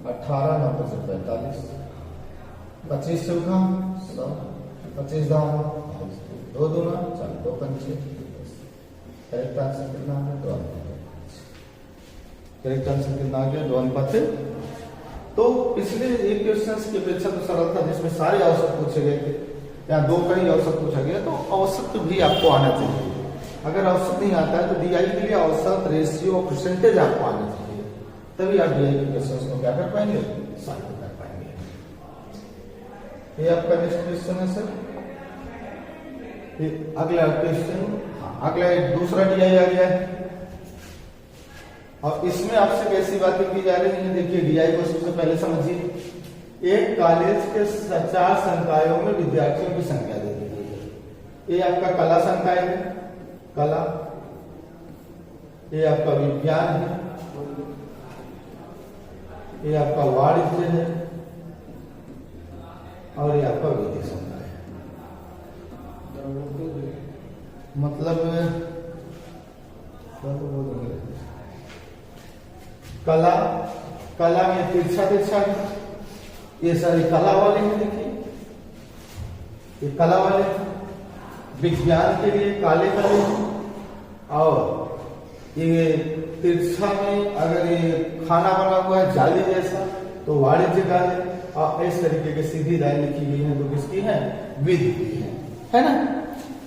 18 9 5 45, 25 चौका 100, 25 दाम 2 दूना 4 2 पंचे, करेक्ट आंसर कितना आ गया 2 करेक्ट आंसर कितना आ गया 2:। तो पिछले एक क्वेश्चन की अपेक्षा तो सरल था जिसमें सारे औसत पूछे गए थे, या 2 का ही औसत पूछा गया, तो औसत भी आपको आना चाहिए। अगर औसत नहीं आता है तो डीआई के लिए औसत, रेशियो, परसेंटेज आपको आना चाहिए, तभी आप डीआई के क्वेश्चन को क्या कर पाएंगे, सॉल्व कर पाएंगे। ये आपका नेक्स्ट क्वेश्चन है सर, अगला क्वेश्चन, अगला दूसरा डीआई आ गया है और इसमें आपसे कैसी बातें की जा रही है। देखिए डीआई को सबसे पहले समझिए, एक कॉलेज के 4 संकायों में विद्यार्थियों की संख्या दे दी गई है। ये आपका कला संकाय है, कला, ये आपका विज्ञान है, ये आपका वाणिज्य है और ये आपका विधि संकाय है। मतलब कला, कला में तिरछा तिरछा है, ये सारे कला वाले हैं, देखिए ये कला वाले। विज्ञान के लिए काले काले और ये तिरछा में अगर ये खाना बना हुआ है जाली जैसा तो वाणिज्य का है, और इस तरीके की सीधी लाइन लिखी गई है तो किसकी है, विधि की है ना।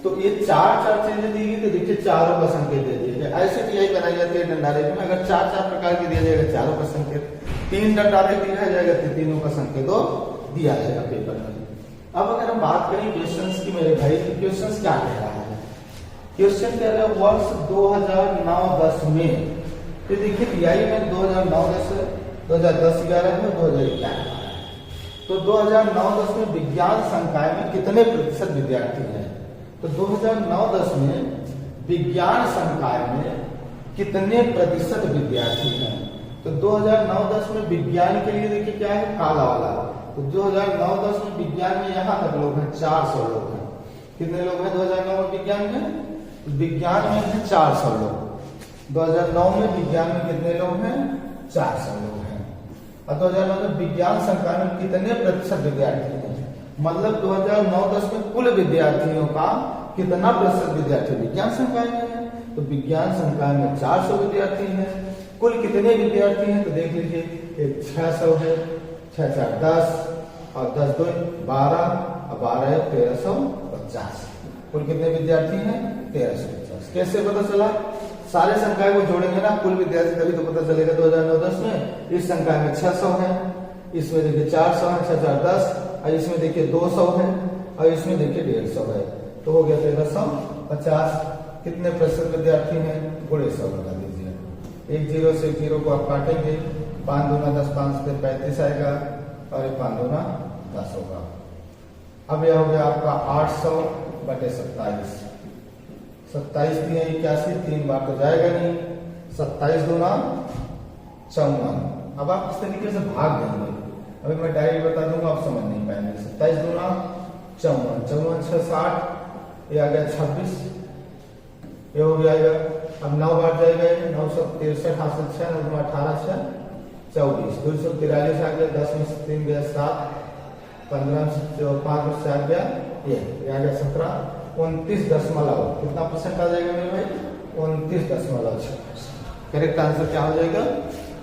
तो ये 4 चीजें दी गई, तो देखिए चारों का संकेत दे दिया गया। ऐसे टीआई बनाई जाती है डंडारे में, अगर 4 प्रकार के दिया जाएगा चारों का संकेत, 3 डंडारे दिया जाएगा तो तीनों का संकेत दिया जाएगा पेपर में। अब अगर हम बात करें क्वेश्चंस की मेरे भाई, क्वेश्चंस क्या कह रहा है, क्वेश्चन कह रहा है वर्ष 2009-10 में, तो देखिए टीआई में 2009-10 2010-11 में 2011 तो 2009-10 में विज्ञान संकाय में कितने प्रतिशत विद्यार्थी हैं। तो 2009-10 में विज्ञान संकाय में कितने प्रतिशत विद्यार्थी हैं। तो 2009-10 में विज्ञान के लिए देखिए क्या है, काला वाला। तो 2009-10 में विज्ञान में यहाँ तक लोग हैं 400 लोग हैं। कितने लोग हैं 2009 में विज्ञान में, विज्ञान में है 400 लोग। 2009 में विज्ञान में कितने लोग हैं, 400 लोग हैं। और 2009 में विज्ञान संकाय में कितने प्रतिशत विद्यार्थी हैं, मतलब 2009-10 में कुल विद्यार्थियों का कितना प्रतिशत विद्यार्थी विज्ञान संकाय में है? तो विज्ञान संकाय में 400 विद्यार्थी हैं। कुल कितने विद्यार्थी हैं? तो देख लीजिए, एक 600 है, 6 4 10 और 10 2 12 और 12 1350। कुल कितने विद्यार्थी हैं? 1350। कैसे पता चला? सारे संकाय को जोड़ेंगे ना कुल विद्यार्थी, तभी तो पता चलेगा। 2009-10 में इस संकाय में 600 है, इसमें देखिए 400 है, 6 4 10 और इसमें देखिए 200 है और इसमें देखिए 150 है, तो हो गया 1350। कितने प्रतिशत विद्यार्थी हैं? गुणे 100 लगा दीजिए। एक जीरो से जीरो को आप काटेंगे, 5 दूना 10, 5 से 35 आएगा और 5 दूना 10 होगा। अब यह हो गया आपका 800 बटे 27। 27 दिए 81, 3 बार तो जाएगा नहीं। 27 दूना 54। अब आप इस तरीके से भाग देंगे। अभी मैं डायरेक्ट बता दूंगा, आप समझ नहीं पाएंगे। 27 दूना 54, 54 6 60, ये आ गया 26, ये हो गया। अब 9 बार जाएगा, 963 हासिल 6 9 18 6 24, 243 आ गया। 10 में से 3 गया 7, 15 से 5 में 4 गया ये आ गया 17, 29 दशमलव कितना परसेंट आ जाएगा मेरे भाई? 29.6%। करेक्ट आंसर क्या हो जाएगा?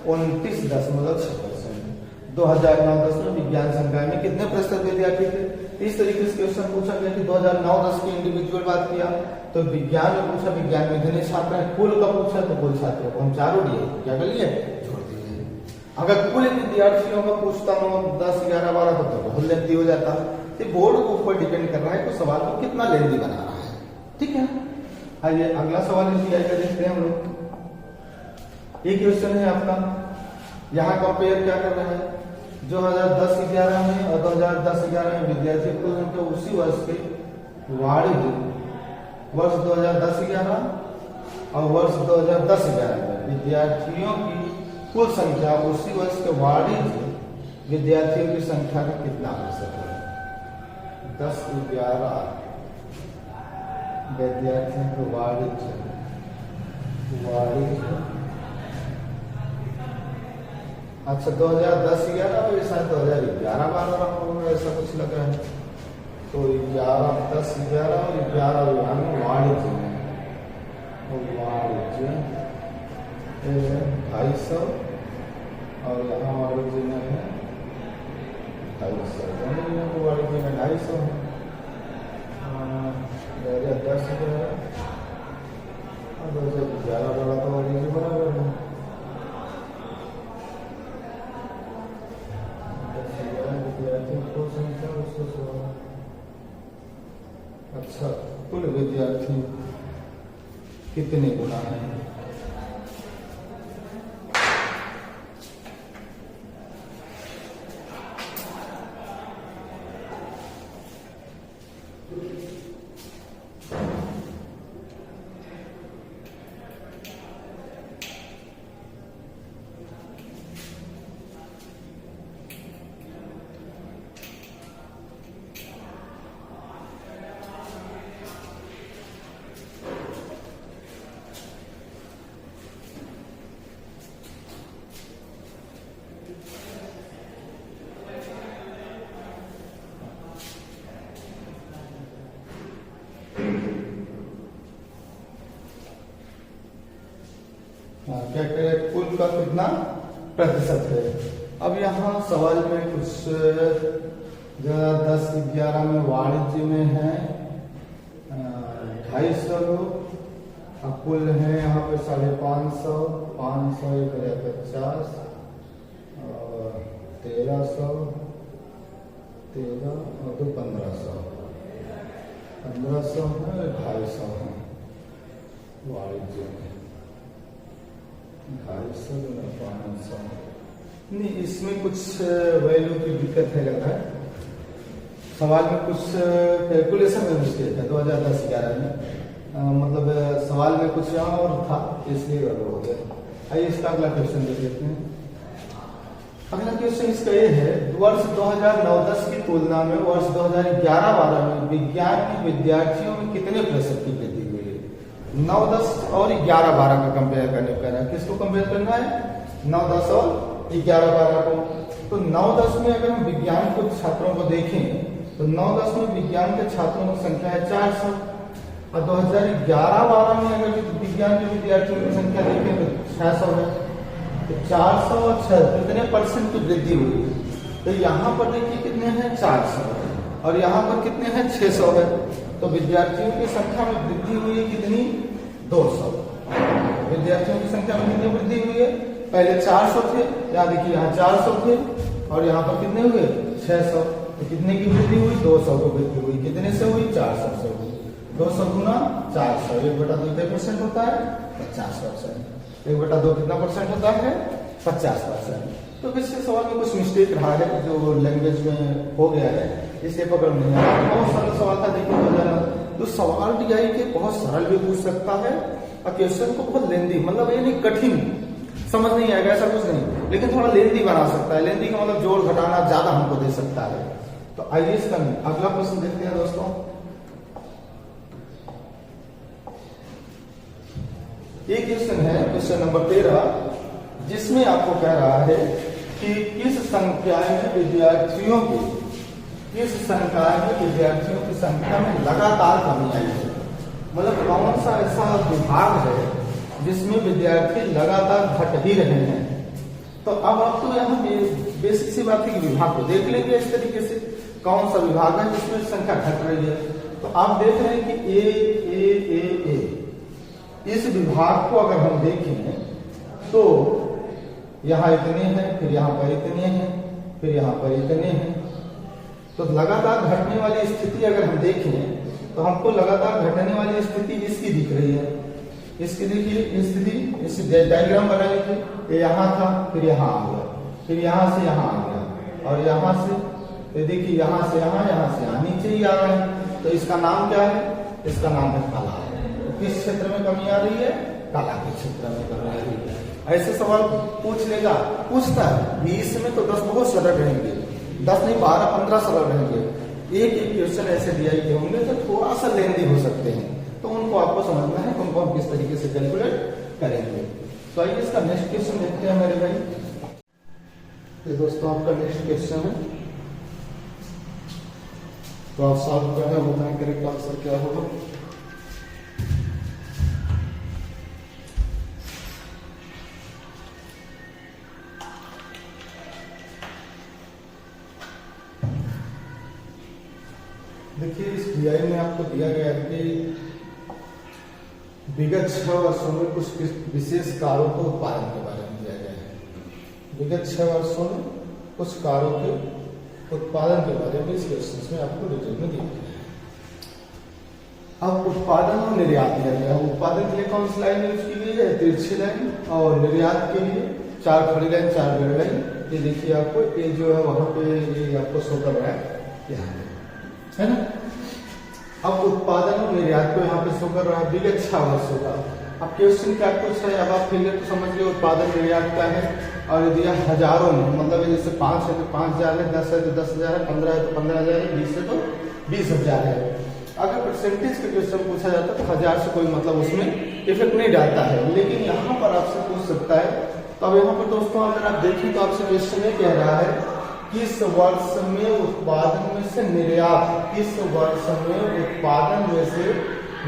29.6%। 2009-10 में विज्ञान संकाय में कितने प्रतिशत विद्यार्थी थे? इस तरीके से क्वेश्चन पूछा गया कि 2009-10 की इंडिविजुअल बात किया तो विज्ञान में पूछा, विज्ञान में कितने छात्र हैं? कुल का पूछा तो कुल छात्रों को हम चारों दिए, क्या कर लिए? छोड़ दीजिए। अगर कुल विद्यार्थियों का पूछता हूँ 10 11 12 तो बहुत लेंथी हो जाता। बोर्ड के ऊपर डिपेंड कर रहा है तो सवाल को कितना लेंथी बना रहा है। ठीक है, आइए अगला सवाल देखते हैं हम लोग। एक क्वेश्चन है आपका, यहाँ कंपेयर क्या कर रहा है? 2010-11 में और 2010-11 में विद्यार्थी कुल संख्या उसी वर्ष के वाणिज्य वर्ष 2010-11 और वर्ष 2010-11 में विद्यार्थियों की कुल संख्या उसी वर्ष के वाणिज्य विद्यार्थियों की संख्या का कितना प्रतिशत है? 10-11 विद्यार्थियों को वाणिज्य अच्छा 2010-11 और शायद 2011-12 ऐसा कुछ लग रहा है। तो 10-11 और 11 वाणिज्य 250 और यहाँ वाणिज्य में है 250, वाणिज्य में 250 है। 2010-11 और 2011-12 तो वाणिज्य बराबर है। अच्छा, कुल विद्यार्थी कितने गुना है? क्या करें, कुल का कितना प्रतिशत है? अब यहाँ सवाल में कुछ 10-11 में वाणिज्य में है 250 लोग, कुल है यहाँ पे 550, 500 50 और 1300 13 और 2 1500 है, 250 है वाणिज्य में। 250 नहीं, इसमें कुछ वैल्यू की दिक्कत है लग रहा है। सवाल में कुछ कैलकुलेशन में मिस्टेक है 2010-11 में, मतलब सवाल में कुछ यहाँ और था इसलिए गड़बड़ हो गया। आइए इसका अगला क्वेश्चन देख लेते हैं। अगला क्वेश्चन इसका ये है, वर्ष 2009-10 की तुलना में वर्ष 2011-12 में विज्ञान के विद्यार्थियों में कितने प्रतिशत की वृद्धि हुई है? 9-10 और 11-12 का कंपेयर करने का है। किसको कंपेयर करना है? 9-10 और 11-12 को। तो 9-10 में अगर हम विज्ञान के छात्रों को देखें तो 9-10 में विज्ञान के छात्रों की संख्या है 400 और 2011-12 में अगर विज्ञान के विद्यार्थियों की संख्या देखें तो 600 है, तो 400 और 6 कितने % की वृद्धि हुई है? तो यहाँ पर देखिए कितने हैं 400 और यहाँ पर कितने हैं 600 है। तो विद्यार्थियों की संख्या में वृद्धि हुई है कितनी? 200। विद्यार्थियों की संख्या में कितनी वृद्धि हुई है? पहले 400 थे, यहाँ देखिए यहाँ 400 थे और यहाँ पर कितने हुए 600। तो कितने की वृद्धि हुई? 200 की वृद्धि हुई। कितने से हुई? 400 से हुई। 200 गुना 400, 1/2 कितने % होता है? 50%। 1/2 कितना % होता है? 50%। तो पिछले सवाल में कुछ मिस्टेक रहा है जो लैंग्वेज में हो गया है, इसलिए पकड़ नहीं आया। बहुत सरल सवाल था, देखिए वगैरह तो सवाल DI के बहुत सरल भी पूछ सकता है और क्वेश्चन को बहुत लेंदी, मतलब ये नहीं कठिन समझ नहीं आएगा ऐसा कुछ नहीं, लेकिन थोड़ा लेंदी बना सकता है। लेंदी का मतलब जोड़ घटाना ज्यादा हमको दे सकता है। तो आइए इसका अगला प्रश्न देखते हैं दोस्तों। एक क्वेश्चन है, क्वेश्चन नंबर 13, जिसमें आपको कह रहा है कि किस संख्या में विद्यार्थियों की संख्या में लगातार कमी आई है। मतलब कौन सा ऐसा विभाग है जिसमें विद्यार्थी लगातार घट ही रहे हैं। तो अब आप तो यहाँ बेसिक सी बात है कि विभाग को देख लेंगे इस तरीके से, कौन सा विभाग है जिसमें संख्या घट रही है। तो आप देख रहे हैं कि ए इस विभाग को अगर हम देखें तो यहाँ इतने हैं, फिर यहाँ पर इतने हैं, फिर यहाँ पर इतने हैं। तो लगातार घटने वाली स्थिति अगर हम देखें तो हमको लगातार घटने वाली स्थिति इसकी दिख रही है। इसकी देखिए स्थिति, इस डायग्राम बना लीजिए, ये यहाँ था, फिर यहाँ आ गया, फिर यहाँ से यहाँ आ गया और यहाँ से देखिए यहाँ से यहाँ, यहाँ से यहाँ, नीचे ही आ रहा है। तो इसका नाम क्या है? इसका नाम है कला। किस क्षेत्र में कमी आ रही है? कला के क्षेत्र में कमी आ रही है। ऐसे सवाल पूछ लेगा, पूछता है 20 में तो 10 बहुत सरल रहेंगे, 10 नहीं 12-15 सरल रहेंगे। एक क्वेश्चन ऐसे DI के होंगे तो थोड़ा सा लेंदी हो सकते हैं, तो उनको आपको समझना है उनको हम किस तरीके से कैलकुलेट करेंगे। तो आइए इसका नेक्स्ट क्वेश्चन देखते हैं मेरे भाई। तो दोस्तों आपका नेक्स्ट क्वेश्चन है, तो आप सॉल्व कर रहे बताएं करेक्ट आंसर क्या होगा। देखिए इस DI में आपको दिया गया है कि विगत 6 वर्षों में कुछ विशेष कारों के उत्पादन के बारे में दिया गया है। विगत 6 वर्षों में कुछ कारों के उत्पादन के बारे में इस क्वेश्चन में आपको डिटेल में दिया गया है। अब उत्पादन और निर्यात दिया गया है। उत्पादन के लिए कौन सी लाइन यूज की गई है? तिरछी लाइन। और निर्यात के लिए 4 खड़ी लाइन, 4 गड़ लाइन। ये देखिए आपको ये जो है वहां पे ये आपको शो कर रहा है यहाँ है ना। अब उत्पादन और निर्यात को यहाँ पे शो कर रहा है विगत 6 वर्षों का। अब क्वेश्चन क्या पूछ रहा है? अब आप फिगर तो समझ गए उत्पादन निर्यात का है और यदि हजारों में, मतलब जैसे 5 है तो 5000 है, 10 है तो 10,000 है, 15 है तो 15,000 है, 20 है तो 20,000 है। अगर परसेंटेज का क्वेश्चन पूछा जाता है तो 1000 से कोई मतलब उसमें इफेक्ट नहीं डालता है, लेकिन यहाँ पर आपसे पूछ सकता है। तो अब यहाँ पर दोस्तों अगर आप देखें तो आपसे क्वेश्चन ये कह रहा है किस वर्ष में उत्पादन में से निर्यात, किस वर्ष में उत्पादन में से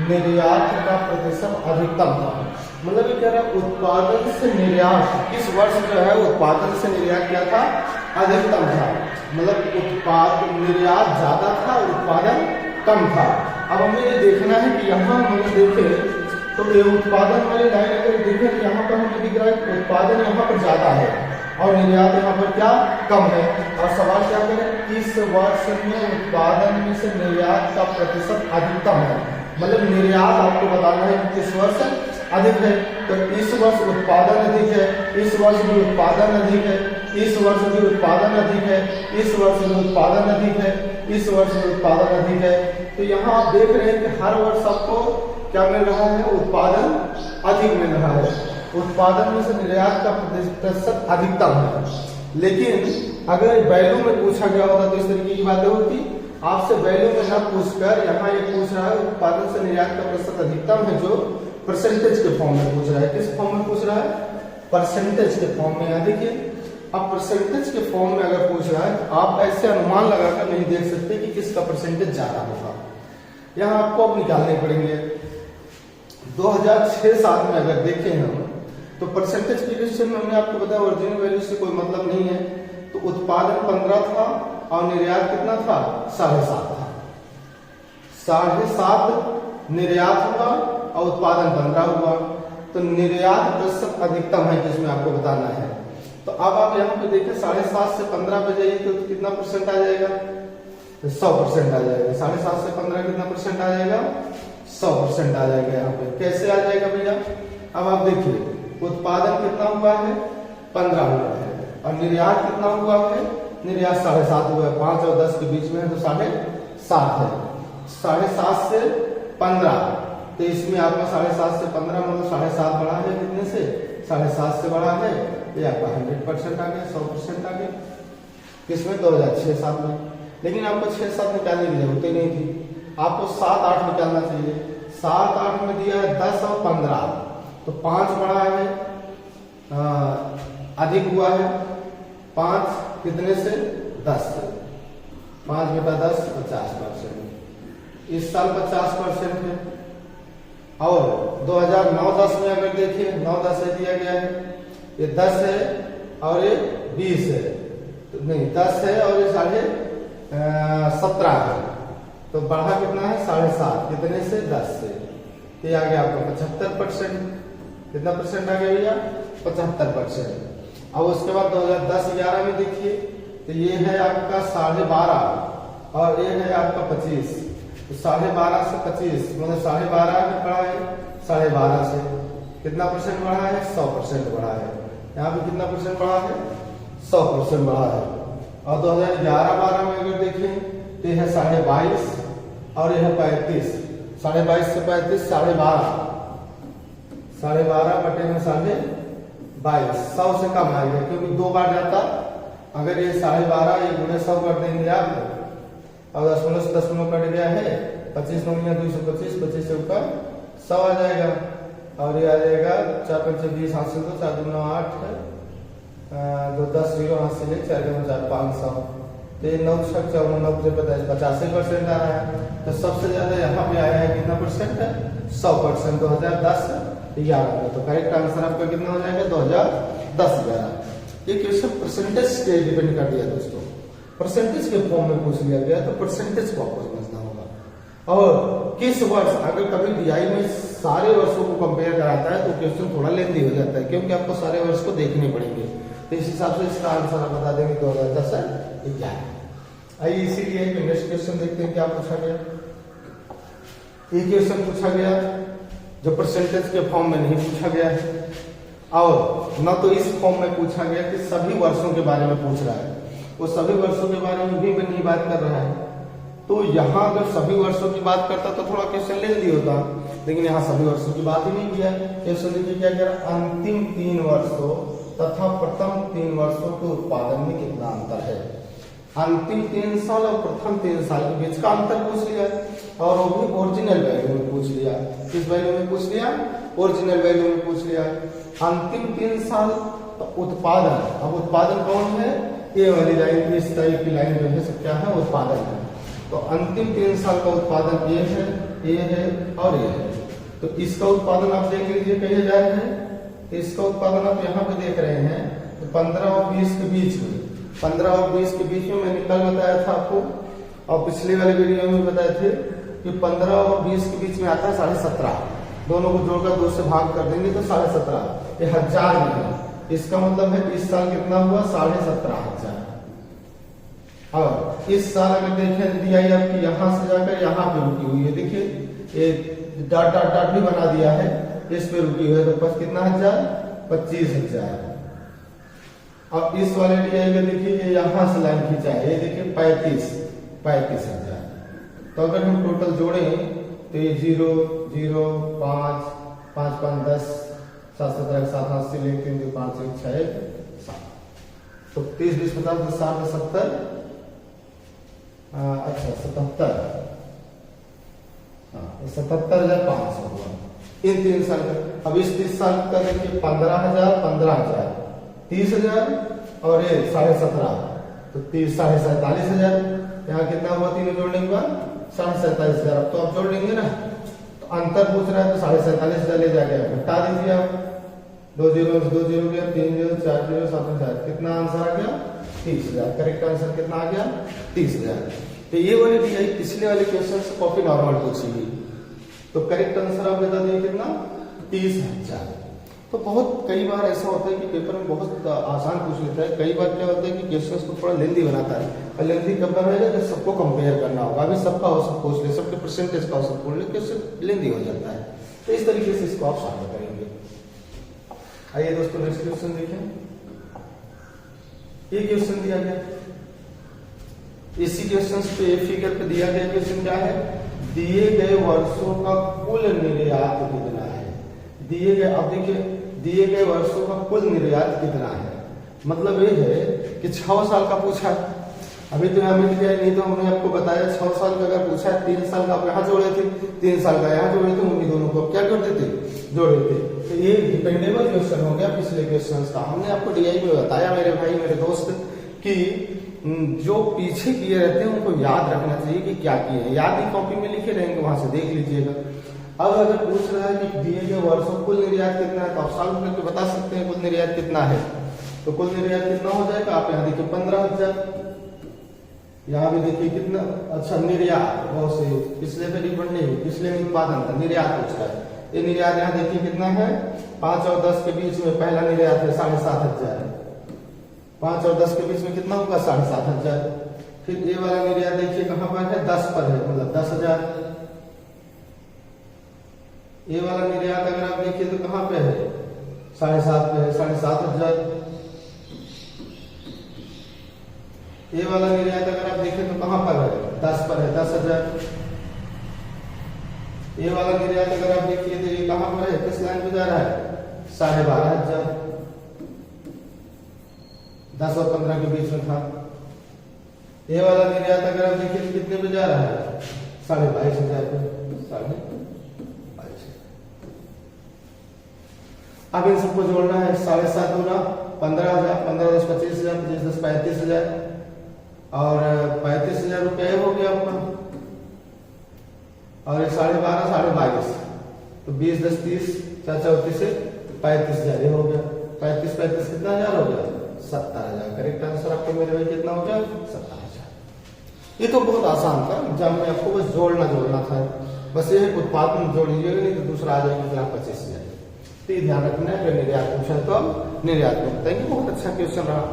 निर्यात का प्रतिशत अधिकतम था। मतलब ये कह रहा है उत्पादन से निर्यात किस वर्ष जो है उत्पादन से निर्यात क्या था? अधिकतम था। मतलब उत्पादन निर्यात ज्यादा था, उत्पादन कम था। अब हमें ये देखना है कि यहाँ हम देखें तो ये उत्पादन वाली लाइन अगर देखें तो यहाँ पर हमें दिख रहा है कि उत्पादन यहाँ पर ज्यादा है और निर्यात यहाँ पर क्या कम है। और सवाल क्या करें? किस वर्ष में उत्पादन में से निर्यात का प्रतिशत अधिकतम है। मतलब निर्यात आपको बताना है कि किस वर्ष अधिक है। तो इस वर्ष उत्पादन अधिक है, इस वर्ष भी उत्पादन अधिक है, इस वर्ष भी उत्पादन अधिक है, इस वर्ष भी उत्पादन अधिक है, इस वर्ष भी उत्पादन अधिक है। तो यहाँ आप देख रहे हैं कि हर वर्ष आपको क्या मिल रहा है? उत्पादन अधिक मिल रहा है। उत्पादन में से निर्यात का प्रतिशत अधिकतम है। लेकिन अगर वैल्यू में पूछा गया होता तो इस तरीके की बातें होती। आपसे वैल्यू में न पूछकर यहाँ ये पूछ रहा है उत्पादन से निर्यात का प्रतिशत अधिकतम है, जो परसेंटेज के फॉर्म में पूछ रहा है। किस फॉर्म में पूछ रहा है? परसेंटेज के फॉर्म में। यहाँ देखिए अब परसेंटेज के फॉर्म में अगर पूछ रहा है तो आप ऐसे अनुमान लगाकर नहीं देख सकते कि किसका परसेंटेज ज्यादा होगा। यहाँ आपको अब निकालने पड़ेंगे। 2006-7 में अगर देखें हम तो परसेंटेज की क्वेश्चन में हमने आपको बताया ओरिजिनल वैल्यू से कोई मतलब नहीं है। तो उत्पादन 15 था और निर्यात कितना था? 7.5 था। 7.5 निर्यात हुआ और उत्पादन 15 हुआ। तो निर्यात प्रतिशत अधिकतम है जिसमें आपको बताना है। तो अब आप यहाँ पे देखें 7.5 से 15 पे जाइए तो कितना परसेंट आ जाएगा? 100% आ जाएगा। 7.5 से 15 कितना परसेंट आ जाएगा? 100% आ जाएगा। यहाँ पे कैसे आ जाएगा भैया? अब आप देखिए उत्पादन कितना हुआ है? 15 हुआ है और निर्यात कितना हुआ है? निर्यात 7.5 हुआ है। 5 और 10 के बीच में है तो 7.5 है। 7.5 से 15 तो इसमें आपका 7.5 से 15 मतलब 7.5 बढ़ा है कितने से? 7.5 से बढ़ा है ये आपका 100% आ गया, 100% आ गया। किसमें? 2006-7 में। लेकिन आपको 6-7 निकालने की जरूरत ही नहीं थी, आपको 7-8 निकालना चाहिए। 7-8 में दिया है 10 और 15 तो 5 बढ़ा है, अधिक हुआ है 5 कितने से? 10 से। 5 बटा 10 50%। इस साल 50% है। और 2009-10 में अगर देखिए 9-10 से दिया गया है, ये 10 है और ये 20 है तो नहीं 10 है और ये 17.5 है तो बढ़ा कितना है? 7.5 कितने से? 10 से। ये आ गया आपका 75%। कितना परसेंट आ गया भैया? 75%। अब उसके बाद 2010-11 में देखिए तो ये है आपका 12.5 और ये है आपका 25 तो 12.5 से 25 मतलब 12.5 में बढ़ा है। 12.5 से कितना परसेंट बढ़ा है? 100% बढ़ा है। यहाँ पे कितना परसेंट बढ़ा है? 100% बढ़ा है। और 2011-12 में अगर देखें तो यह है 22.5 और यह है 35। 22.5 से 35 12.5 बटे में 22.5 100 से कम आ गया क्योंकि 2 बार जाता। अगर ये 12.5 ये गुणे 100 कर देंगे आप और 10 से 10 कट गया है 25 9 225 25 से ऊपर 100 आ जाएगा और ये आ जाएगा 4 5 20 हाथ से 2 4 2 9 8 2 10 0 हाथ से ले 4 2 4 500 तो ये 9 6 14 9 85% आ रहा है। तो सबसे ज्यादा यहाँ पे आया है कितना परसेंट है? 100%। 2010-11 में तो करेक्ट आंसर आपका कितना हो जाएगा? 2010-11। ये क्वेश्चन परसेंटेज से डिपेंड कर दिया दोस्तों, परसेंटेज के फॉर्म में पूछ लिया गया तो परसेंटेज को आपको समझना होगा। और किस वर्ष अगर कभी डीआई में सारे वर्षों को कंपेयर कराता है तो क्वेश्चन थोड़ा लेंदी हो जाता है क्योंकि आपको सारे वर्ष को देखने पड़ेंगे। तो इस हिसाब से इसका आंसर आप बता देंगे 2010-11। आइए इसीलिए नेक्स्ट क्वेश्चन देखते हैं क्या पूछा गया। ये क्वेश्चन पूछा गया जो परसेंटेज के फॉर्म में नहीं पूछा गया है और न तो इस फॉर्म में पूछा गया कि सभी वर्षों के बारे में पूछ रहा है। वो सभी वर्षों के बारे में भी नहीं बात कर रहा है। तो यहाँ अगर सभी वर्षों की बात करता तो थोड़ा क्वेश्चन लेंदी होता, लेकिन यहाँ सभी वर्षों की बात ही नहीं किया। क्वेश्चन देखिए क्या कह रहा है? अंतिम 3 वर्षों तथा प्रथम 3 वर्षों के उत्पादन में कितना अंतर है? अंतिम 3 साल और प्रथम 3 साल के बीच का अंतर पूछ लिया और वो भी ओरिजिनल वैल्यू में पूछ लिया। किस वैल्यू में पूछ लिया? ओरिजिनल वैल्यू में पूछ लिया। अंतिम 3 साल तो उत्पादन, अब उत्पादन कौन है? ये वाली लाइन, इस टाइप की लाइन जो है सब क्या है? उत्पादन है। तो अंतिम 3 साल का उत्पादन ये है और ये है। तो इसका उत्पादन आप देख लीजिए कहीं जा रहे हैं। इसका उत्पादन आप यहाँ पे देख रहे हैं तो 15 और 20 के बीच में, 15 और 20 के बीच में मैंने कल बताया था आपको और पिछले वाले वीडियो में बताए थे कि 15 और 20 के बीच में आता है 17.5। दोनों को जोड़कर 2 से भाग कर देंगे तो 17.5 ये 1000 में है। इसका मतलब है इस साल कितना हुआ? 17.5 और इस साल अगर देखें डीआई आपकी यहाँ से जाकर यहाँ पे रुकी हुई है। देखिए ये डॉट डॉट डॉट भी बना दिया है, इस पे रुकी हुई है तो बस कितना 1000? 25,000। अब इस वाले डीआई में देखिए ये यहाँ से लाइन खींचा है, ये देखिए 35,000। तो अगर हम टोटल जोड़ें तो ये 0 0 5 5 5 10 7 17 7 8 से लेके 3 2 5 1 6 7 तो 30 20 50 60 70 अच्छा 77 77,500 हुआ इन 3 साल का। अब इस 30 साल का देखिए 15,000 15,000 30,000 और ये 17.5 तो 47,500। यहाँ कितना हुआ तीनों जोड़ने के बाद 47,500। अब तो आप जोड़ लेंगे ना, तो अंतर पूछ रहा है तो 47,500 ले जाके आप घटा दीजिए। आप 2 जीरो 2 जीरो गया, 3 जीरो 4 जीरो 7,000, कितना आंसर आ गया 30,000। करेक्ट आंसर कितना आ गया 30,000। तो ये वाली DI पिछले वाले क्वेश्चन से कॉपी नॉर्मल पूछी गई, तो करेक्ट आंसर आप बता दिए कितना 30,000। तो बहुत कई बार ऐसा होता है कि पेपर में बहुत आसान पूछ लेता है, कई बार क्या होता है कि क्वेश्चन को थोड़ा लेंदी बनाता है। और लेंदी कब बनाएगा जब सबको कंपेयर करना होगा, अभी सबका औसत पूछ ले, सबके परसेंटेज का औसत पूछ ले, क्वेश्चन लेंदी हो जाता है। तो इस तरीके से इसको आप सॉल्व करेंगे। आइए दोस्तों नेक्स्ट क्वेश्चन देखें। ये क्वेश्चन दिया गया, इसी क्वेश्चन पे फिगर पे दिया गया क्वेश्चन क्या है, दिए गए वर्षों का कुल निर्यात कितना है। दिए गए, अब देखिए दिए गए वर्षों का कुल निर्यात कितना है, मतलब ये है कि 6 साल का पूछा है। अभी तो यहाँ मिल गया, नहीं तो हमने आपको बताया 6 साल का अगर पूछा है, 3 साल का आप यहाँ जोड़े थे, 3 साल का यहाँ जोड़े थे, उन्हीं दोनों को क्या करते थे जोड़े थे। तो ये डिपेंडेबल क्वेश्चन हो गया पिछले क्वेश्चन का। हमने आपको DI में बताया मेरे भाई मेरे दोस्त कि जो पीछे किए रहते हैं उनको याद रखना चाहिए कि क्या किए हैं, याद ही कॉपी में लिखे रहेंगे, वहां से देख लीजिएगा। अब अगर पूछ रहा है कि दिए गए वर्षों कुल निर्यात कितना है, तो आप सॉल्व करके बता सकते हैं कुल निर्यात कितना है। तो कुल निर्यात कितना हो जाएगा, आप यहाँ देखिए 15,000, यहाँ भी देखिए कितना, अच्छा निर्यात बहुत सही, पिछले पे डिपेंड नहीं, पिछले में उत्पादन था, निर्यात पूछ रहा है। ये निर्यात यहाँ देखिए कितना है, 5 और 10 के बीच में पहला निर्यात है 7,500, 5 और 10 के बीच में कितना होगा 7,500। फिर ये वाला निर्यात देखिए कहाँ पर है, 10 पर है, मतलब 10,000। ये वाला निर्यात अगर आप देखिए तो कहाँ पे है, 7.5 पे है, 7,500। ये वाला निर्यात अगर आप देखें तो कहां पर है, 10 पर है, 10,000। ये वाला निर्यात अगर आप देखिए तो ये कहां पर है, किस लाइन पे जा रहा है, 12,500, 10 और 15 के बीच में था। ये वाला निर्यात अगर आप देखिए तो कितने पे जा रहा है, 22,500 पे, 22,500। अब इन सबको जोड़ना है, 7.5 गुना 15,000, 15 10 25,000, 25 10 35,000 और 35,000 रुपये हो गया आपका, और 12.5 22.5, तो 20 10 30 4 34 से 35,000 हो गया, 35 35 कितना हजार हो गया, 70,000। करेक्ट आंसर आपको मेरे भाई कितना हो गया, 70,000। ये तो बहुत आसान था, एग्जाम में आपको बस जोड़ना था, बस ये उत्पादन जोड़ लीजिएगा, नहीं तो दूसरा आ जाएगा 25,000। तो ये ध्यान रखना है, अगर निर्यात पूछा तो अब निर्यात में बताएंगे। बहुत अच्छा क्वेश्चन रहा।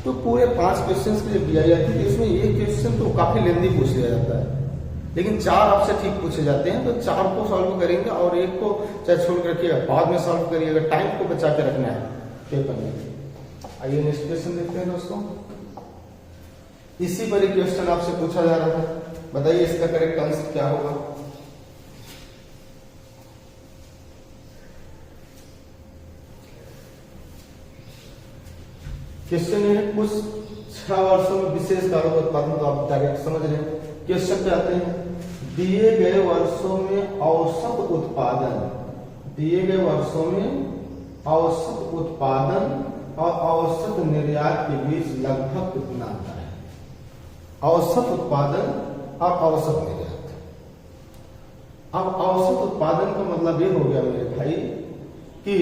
तो पूरे 5 क्वेश्चन की जब DI आती है, इसमें एक क्वेश्चन तो काफी लेंदी पूछ लिया जाता है, लेकिन 4 आपसे ठीक पूछे जाते हैं, तो 4 को सॉल्व करेंगे और एक को चाहे छोड़ कर रखिएगा, बाद में सॉल्व करिएगा, टाइम को बचा के रखना है पेपर में। आइए नेक्स्ट क्वेश्चन देखते हैं दोस्तों। इसी पर एक क्वेश्चन आपसे पूछा जा रहा है, बताइए इसका करेक्ट आंसर क्या होगा। क्वेश्चन है कुछ 6 वर्षों में विशेष कारों का उत्पादन, तो आप डायरेक्ट समझ रहे हैं। क्वेश्चन पे आते हैं, दिए गए वर्षों में औसत उत्पादन, दिए गए वर्षों में औसत उत्पादन और औसत निर्यात के बीच लगभग कितना अंतर है। औसत उत्पादन और औसत निर्यात। अब औसत उत्पादन का मतलब ये हो गया मेरे भाई कि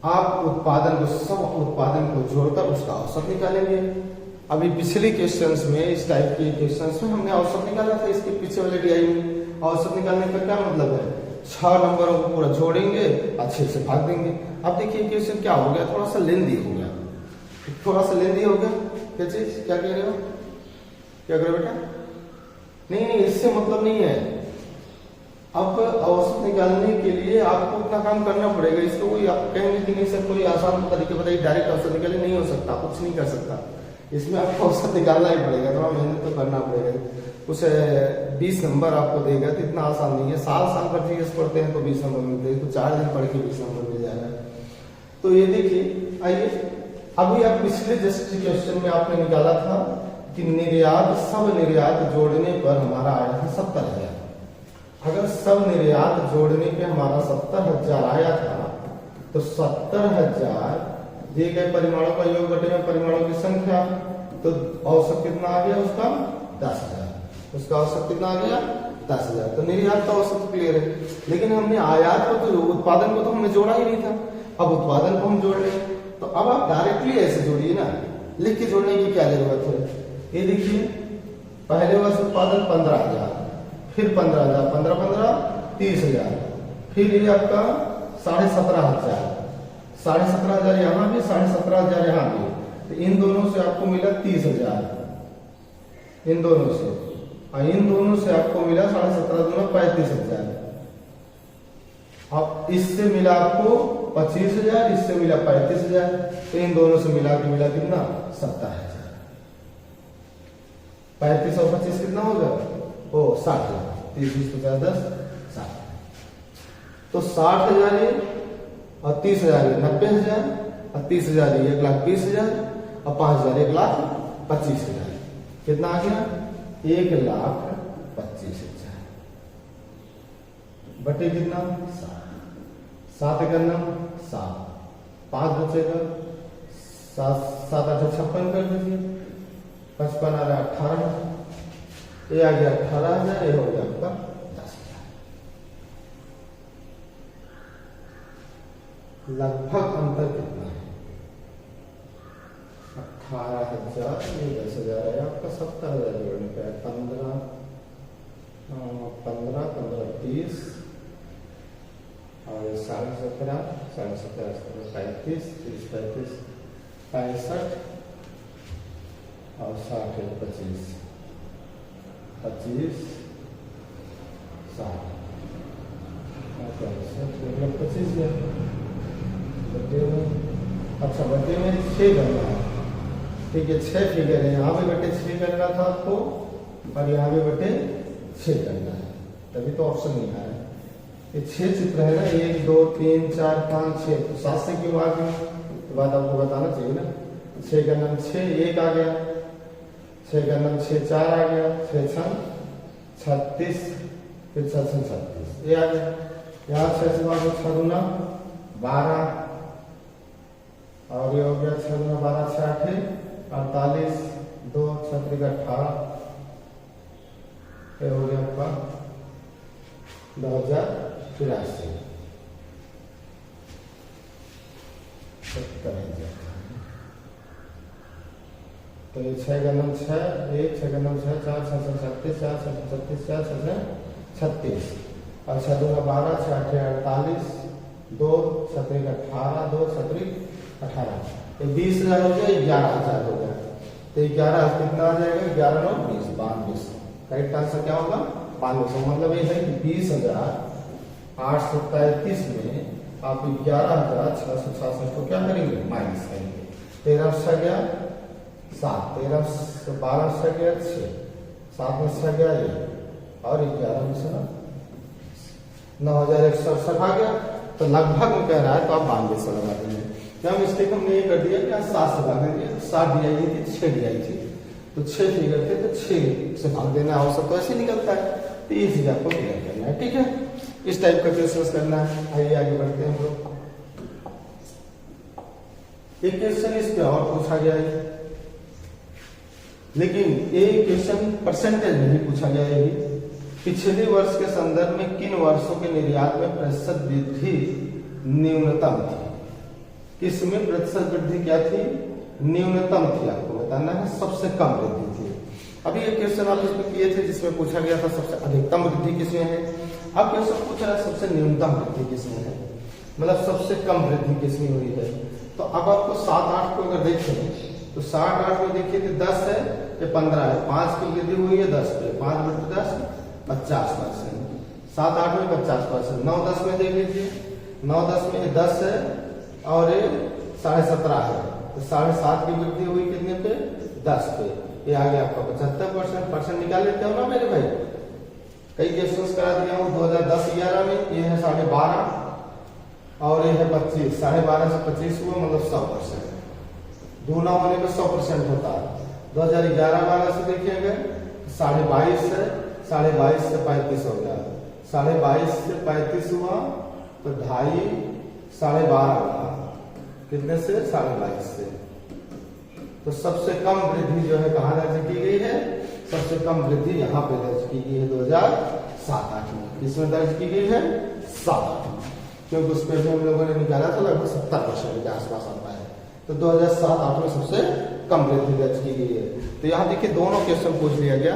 आप उत्पादन को, सब उत्पादन को जोड़कर उसका औसत निकालेंगे। अभी पिछले क्वेश्चंस में, इस टाइप के क्वेश्चंस में हमने औसत निकाला था, इसके पीछे वाले DI में। औसत निकालने का क्या मतलब है, 6 नंबरों को पूरा जोड़ेंगे, अच्छे से भाग देंगे। अब देखिए क्वेश्चन क्या हो गया, थोड़ा सा लेंदी हो गया, थोड़ा सा लेंदी हो गया। क्या चीज, क्या कह रहे हो, क्या करो बेटा, नहीं नहीं इससे मतलब नहीं है। अब औसत निकालने के लिए आपको उतना काम करना पड़ेगा, इसको कोई आप कहेंगे कि नहीं सर कोई आसान तरीके बताइए डायरेक्ट औसत निकाले, नहीं हो सकता, कुछ नहीं कर सकता, इसमें आपको औसत निकालना ही पड़ेगा, थोड़ा मेहनत तो करना पड़ेगा। कुछ 20 नंबर आपको देगा तो इतना आसान नहीं है, साल पर जीएस पढ़ते हैं तो 20 नंबर मिलते हैं, तो 4 दिन पढ़ के 20 नंबर मिल जाएगा। तो ये देखिए, आइए अभी आप पिछले जस्ट क्वेश्चन में आपने निकाला था कि निर्यात, सब निर्यात जोड़ने पर हमारा आया था 70,000। अगर सब निर्यात जोड़ने पे हमारा 70,000 आया था, तो 70,000 दिए गए परिमाणों का योग बटे में परिमाणों की संख्या, तो औसत कितना आ गया उसका 10,000। उसका औसत कितना आ गया 10,000। तो निर्यात का औसत क्लियर है, लेकिन हमने आयात को तो उत्पादन को तो हमने जोड़ा ही नहीं था। अब उत्पादन को हम जोड़ रहे हैं, तो अब आप डायरेक्टली ऐसे जोड़िए ना, लिख के जोड़ने की क्या जरूरत है। ये देखिए पहले वर्ष उत्पादन 15,000, फिर 15,000, 15 30,000, फिर ये आपका 17,500, 17,500 यहाँ भी, 17,500 यहाँ भी, तो इन दोनों से आपको मिला 30,000, इन दोनों से, और इन दोनों से आपको मिला 17,500 दूना 35,000। अब इससे मिला आपको 25,000, इससे मिला 35,000, तो इन दोनों से मिला के मिला कितना 70,000। 35 और 25 कितना होगा, ओ 60,000, 30 20 50 10 60। तो 60,000 ये और 30,000 ये 90,000, और 30,000 ये 1,20,000, और 5,000 1,25,000। कितना आ गया 1,25,000 बटे कितना 7, 7 का नाम 7, 5 बचेगा, 7 7 8 56 कर दीजिए, 55 आ रहा 18, ये आ गया 18,000, ये हो गया आपका 10,000। लगभग अंतर कितना है 18,000, ये 10,000 है आपका 70,000 जोड़ने का 15 15 15 30 और 17.5 17.5 35 30 35 65 और 60 25 25 60 25,000 बटे में। अच्छा बटे में 6 करना है, ठीक है 6 फिगर है, यहाँ भी बटे 6 करना था आपको और यहाँ भी बटे 6 करना है, तभी तो ऑप्शन नहीं आया। ये 6 चित्र है ना, 1 2 3 4 5 6, तो 7 से क्यों आ गया तो बात आपको बताना चाहिए ना। 6 का नाम 6 1 आ गया, 6 का नाम 6 4 आ गया, 6 6 36, फिर 6 6 36 ये आ गया। यहाँ 6 से 6 दूना 12 और ये हो गया 6 दूना 12 6 8 48 2 6 3 18, ये हो गया आपका 2083 तो ये 6 का नाम 6 1 6 का नाम 6 4 6 36 4 6 36 4 6 36 और 6 दूना 12 6 8 48 2 6 3 18 2 6 3 18, तो 20,000 हो गया, 11,000 हो गया, तो 11 कितना आ जाएगा 11 9 20 92। करेक्ट आंसर क्या होगा 92। मतलब ये है कि 20,833 में आप 11,666 को क्या करेंगे माइनस करेंगे। 13 से गया 7, 13 से 12 से गया 6, 7 में से गया 1 और 11 में से 9,167 आ गया। तो लगभग में कह रहा है तो आप 92 से लगा देंगे। क्या मिस्टेक हमने ये कर दिया कि 7 से भाग देंगे, 7 DI थी 6 DI थी, तो 6 फिगर थे तो 6 से भाग देना औसत तो ऐसे निकलता है। तो ये चीज आपको क्लियर करना है, ठीक है। इस टाइप का क्वेश्चन करना है। आइए आगे बढ़ते हैं हम लोग। एक क्वेश्चन इस पे और पूछा गया है, लेकिन ये क्वेश्चन परसेंटेज नहीं पूछा गया है। पिछले वर्ष के संदर्भ में किन वर्षों के निर्यात में प्रतिशत वृद्धि न्यूनतम थी। किसमें प्रतिशत वृद्धि क्या थी न्यूनतम थी, आपको बताना है। सबसे कम वृद्धि थी। अभी एक क्वेश्चन आप इसमें किए थे जिसमें पूछा गया था सबसे अधिकतम वृद्धि किसमें है। अब क्वेश्चन पूछ रहा है सबसे न्यूनतम वृद्धि किसमें है, मतलब सबसे कम वृद्धि किसमें हुई है। तो अब आपको 7 8 को अगर देखें तो 7 8 में देखिए कि 10 है या 15 है, 5 की वृद्धि हुई है 10 पे, 5 बटे 10 50%। 7 8 में 50%। 9 10 में देख लीजिए, 9 10 में 10 है और ये 17.5 है, तो 7.5 की वृद्धि हुई कितने पे 10 पे, ये आ गया आपका 75%। परसेंट निकाल लेते हो ना मेरे भाई, कई क्वेश्चंस करा दिया हूँ 2010-11 में। ये है 12.5 और ये है 25, 12.5 से 25 हुआ मतलब 100%। दूना होने पे 100% होता है। 2011-12 से देखिएगा 22.5 है, 22.5 से 35 हो गया, 22.5 से 35 हुआ तो 2.5 12.5 हुआ, कितने से 22.5 से, तो सबसे कम वृद्धि जो है कहाँ दर्ज की गई है? सबसे कम वृद्धि यहाँ पे दर्ज की गई है 2007-8 में। किसमें दर्ज की गई है? 7-8 में, क्योंकि उस पर भी हम लोगों ने निकाला था लगभग 70% के आसपास आता है। तो 2007-8 में सबसे कम वृद्धि दर्ज की गई है। तो यहाँ देखिए दोनों क्वेश्चन पूछ लिया गया।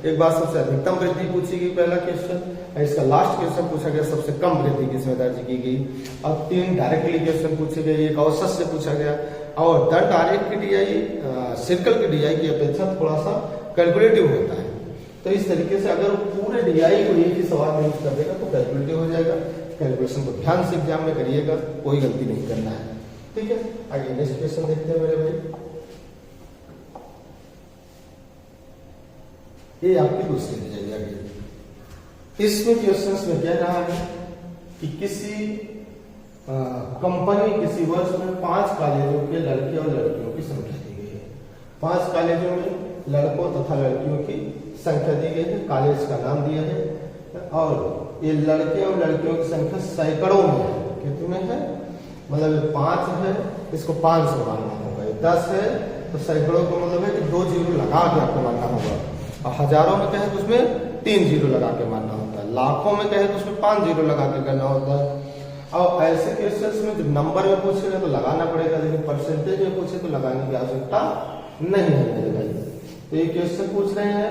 एक बार सबसे अधिकतम वृद्धि पूछी गई पहला क्वेश्चन, इसका लास्ट क्वेश्चन पूछा गया सबसे कम वृद्धि किसमें दर्ज की गई। अब 3 डायरेक्टली क्वेश्चन पूछे गए, एक औसत से पूछा गया और दंड आरेख की डीआई सर्कल की डीआई की अपेक्षा थोड़ा सा कैलकुलेटिव होता है। तो इस तरीके से अगर पूरे डीआई को एक ही सवाल में यूज कर देगा तो कैलकुलेटिव हो जाएगा। कैलकुलेशन को ध्यान से एग्जाम में करिएगा, कोई गलती नहीं करना है। ठीक है, आगे नेक्स्ट क्वेश्चन देखते हैं मेरे भाई। ये आपकी दूसरी डीआई आ गई। इसमें क्वेश्चंस में कह रहा है कि किसी कंपनी किसी वर्ष में 5 कॉलेजों के लड़के और लड़कियों की संख्या दी गई है। 5 कॉलेजों में लड़कों तथा लड़कियों की संख्या दी गई है, कॉलेज का नाम दिया है और ये लड़के और लड़कियों की संख्या सैकड़ों में है। कितने है? मतलब 5 है, इसको 500 मानना होगा। 10 है तो सैकड़ों का मतलब है कि 2 जीरो लगा के आपको मानना होगा। और हजारों में कहे तो उसमें 3 जीरो लगा के मानना होता है। लाखों में कहे तो उसमें 5 जीरो लगा के करना होता है। और ऐसे केसेस में जब नंबर में पूछेगा तो लगाना पड़ेगा, लेकिन परसेंटेज में पूछे तो लगाने की आवश्यकता नहीं है मेरे भाई। तो ये क्वेश्चन पूछ रहे हैं,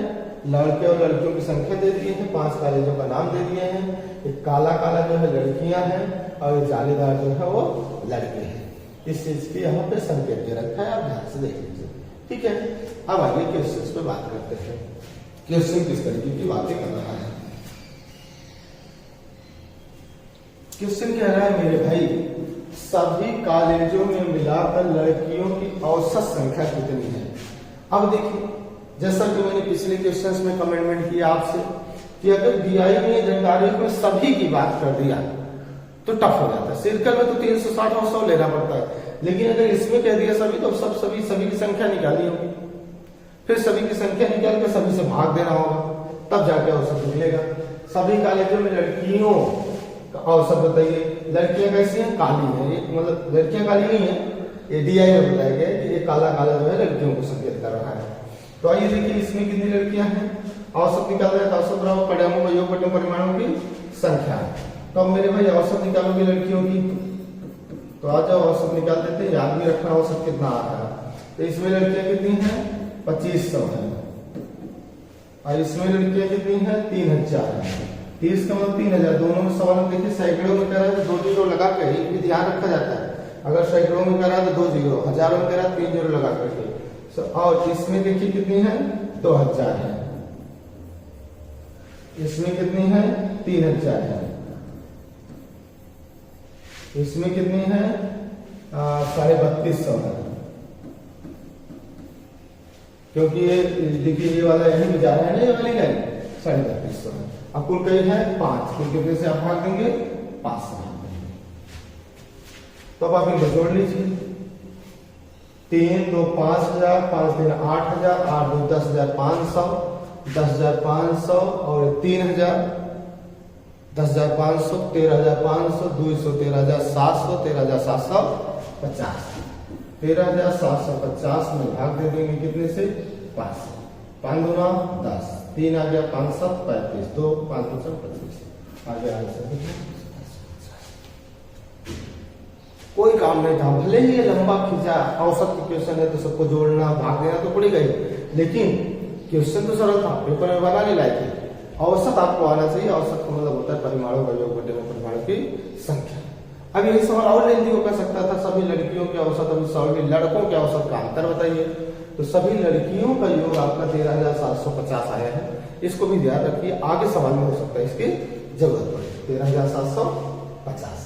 लड़के और लड़कियों की संख्या दे दिए हैं, 5 कॉलेजों का नाम दे दिए हैं। एक काला काला जो है लड़कियां हैं और ये जालीदार जो है वो लड़के हैं। इस चीज की यहाँ पे संकेत दे रखा है, आप ध्यान से देख लीजिए। ठीक है, अब आगे क्वेश्चन पे बात करते हैं। क्वेश्चन किस तरीके की बातें कर रहा है? क्वेश्चन कह रहा है मेरे भाई, सभी कॉलेजों में मिलाकर लड़कियों की औसत संख्या कितनी है? अब देखिए, जैसा कि मैंने पिछले क्वेश्चंस में कमेंटमेंट किया आपसे कि अगर डीआई में जानकारी में सभी की बात कर दिया तो टफ हो जाता है। सर्कल में तो 360 और 100 लेना पड़ता है, लेकिन अगर इसमें कह दिया सभी तो सभी की संख्या निकाली होगी, फिर सभी की संख्या निकाल कर सभी से भाग देना होगा, तब जाके औसत निकलेगा। सभी कॉलेजों में लड़कियों का औसत बताइए। लड़कियां कैसी हैं? काली है, मतलब लड़कियां काली नहीं है, ये डीआई में बताया गया कि ये काला काला जो है लड़कियों को संकेत कर रहा है। तो आइए देखिए इसमें कितनी लड़कियां हैं, औसत निकाल रहे हैं। तो औसत बराबर परिणामों का योग बटे परिमाणों की संख्या। तो अब मेरे भाई औसत निकालोगे लड़कियों की, तो आ जाओ औसत निकाल देते हैं। याद भी रखना औसत कितना आता है। तो इसमें लड़कियां कितनी हैं? 2500 है और इसमें लड़कियां कितनी हैं? 3000 है। 30 का मतलब 3000। दोनों में सवाल में देखिए सैकड़ों में करा है तो 2 जीरो लगा के ही भी ध्यान रखा जाता है। अगर सैकड़ों में करा तो 2 जीरो, हजारों में करा 3 जीरो लगा करके। और इसमें देखिए कितनी है? 2000 है। इसमें कितनी है? 3000 है। इसमें कितनी है? 3250 है, क्योंकि ये देखिए ये वाला यही में जा रहा है ना, ये वाली गाड़ी 3250 है। अब कुल कई है 5, कुल कितने से आप भाग देंगे? 5 से भाग देंगे। तो अब आप इनको जोड़ लीजिए। 3 2 5000, 5 3 8000, 8 2 10500, 10500 और 3000, 10500, 13500, 200, 13700, 13750। 13750 में भाग दे देंगे कितने से? 5 से। 5 दूना 10, 3 आ गया, 5 7 35, 2 5 2 25 आ गया आंसर। कोई काम नहीं था, भले ही ये लंबा खींचा, औसत की क्वेश्चन है तो सबको जोड़ना भाग देना तो पड़ेगा ही, लेकिन क्वेश्चन तो सरल था, पेपर में बनाने लायक है। औसत आपको आना चाहिए। औसत का मतलब होता है परिमाणों का योग बटे में परिमाणों की संख्या। अब यही सवाल और लेंदी हो कर सकता था, सभी लड़कियों के औसत अभी सभी लड़कों के औसत का अंतर बताइए। तो सभी लड़कियों का योग आपका 13750 आया है, इसको भी ध्यान रखिए, आगे सवाल में हो सकता है इसकी जरूरत पड़े। 13750।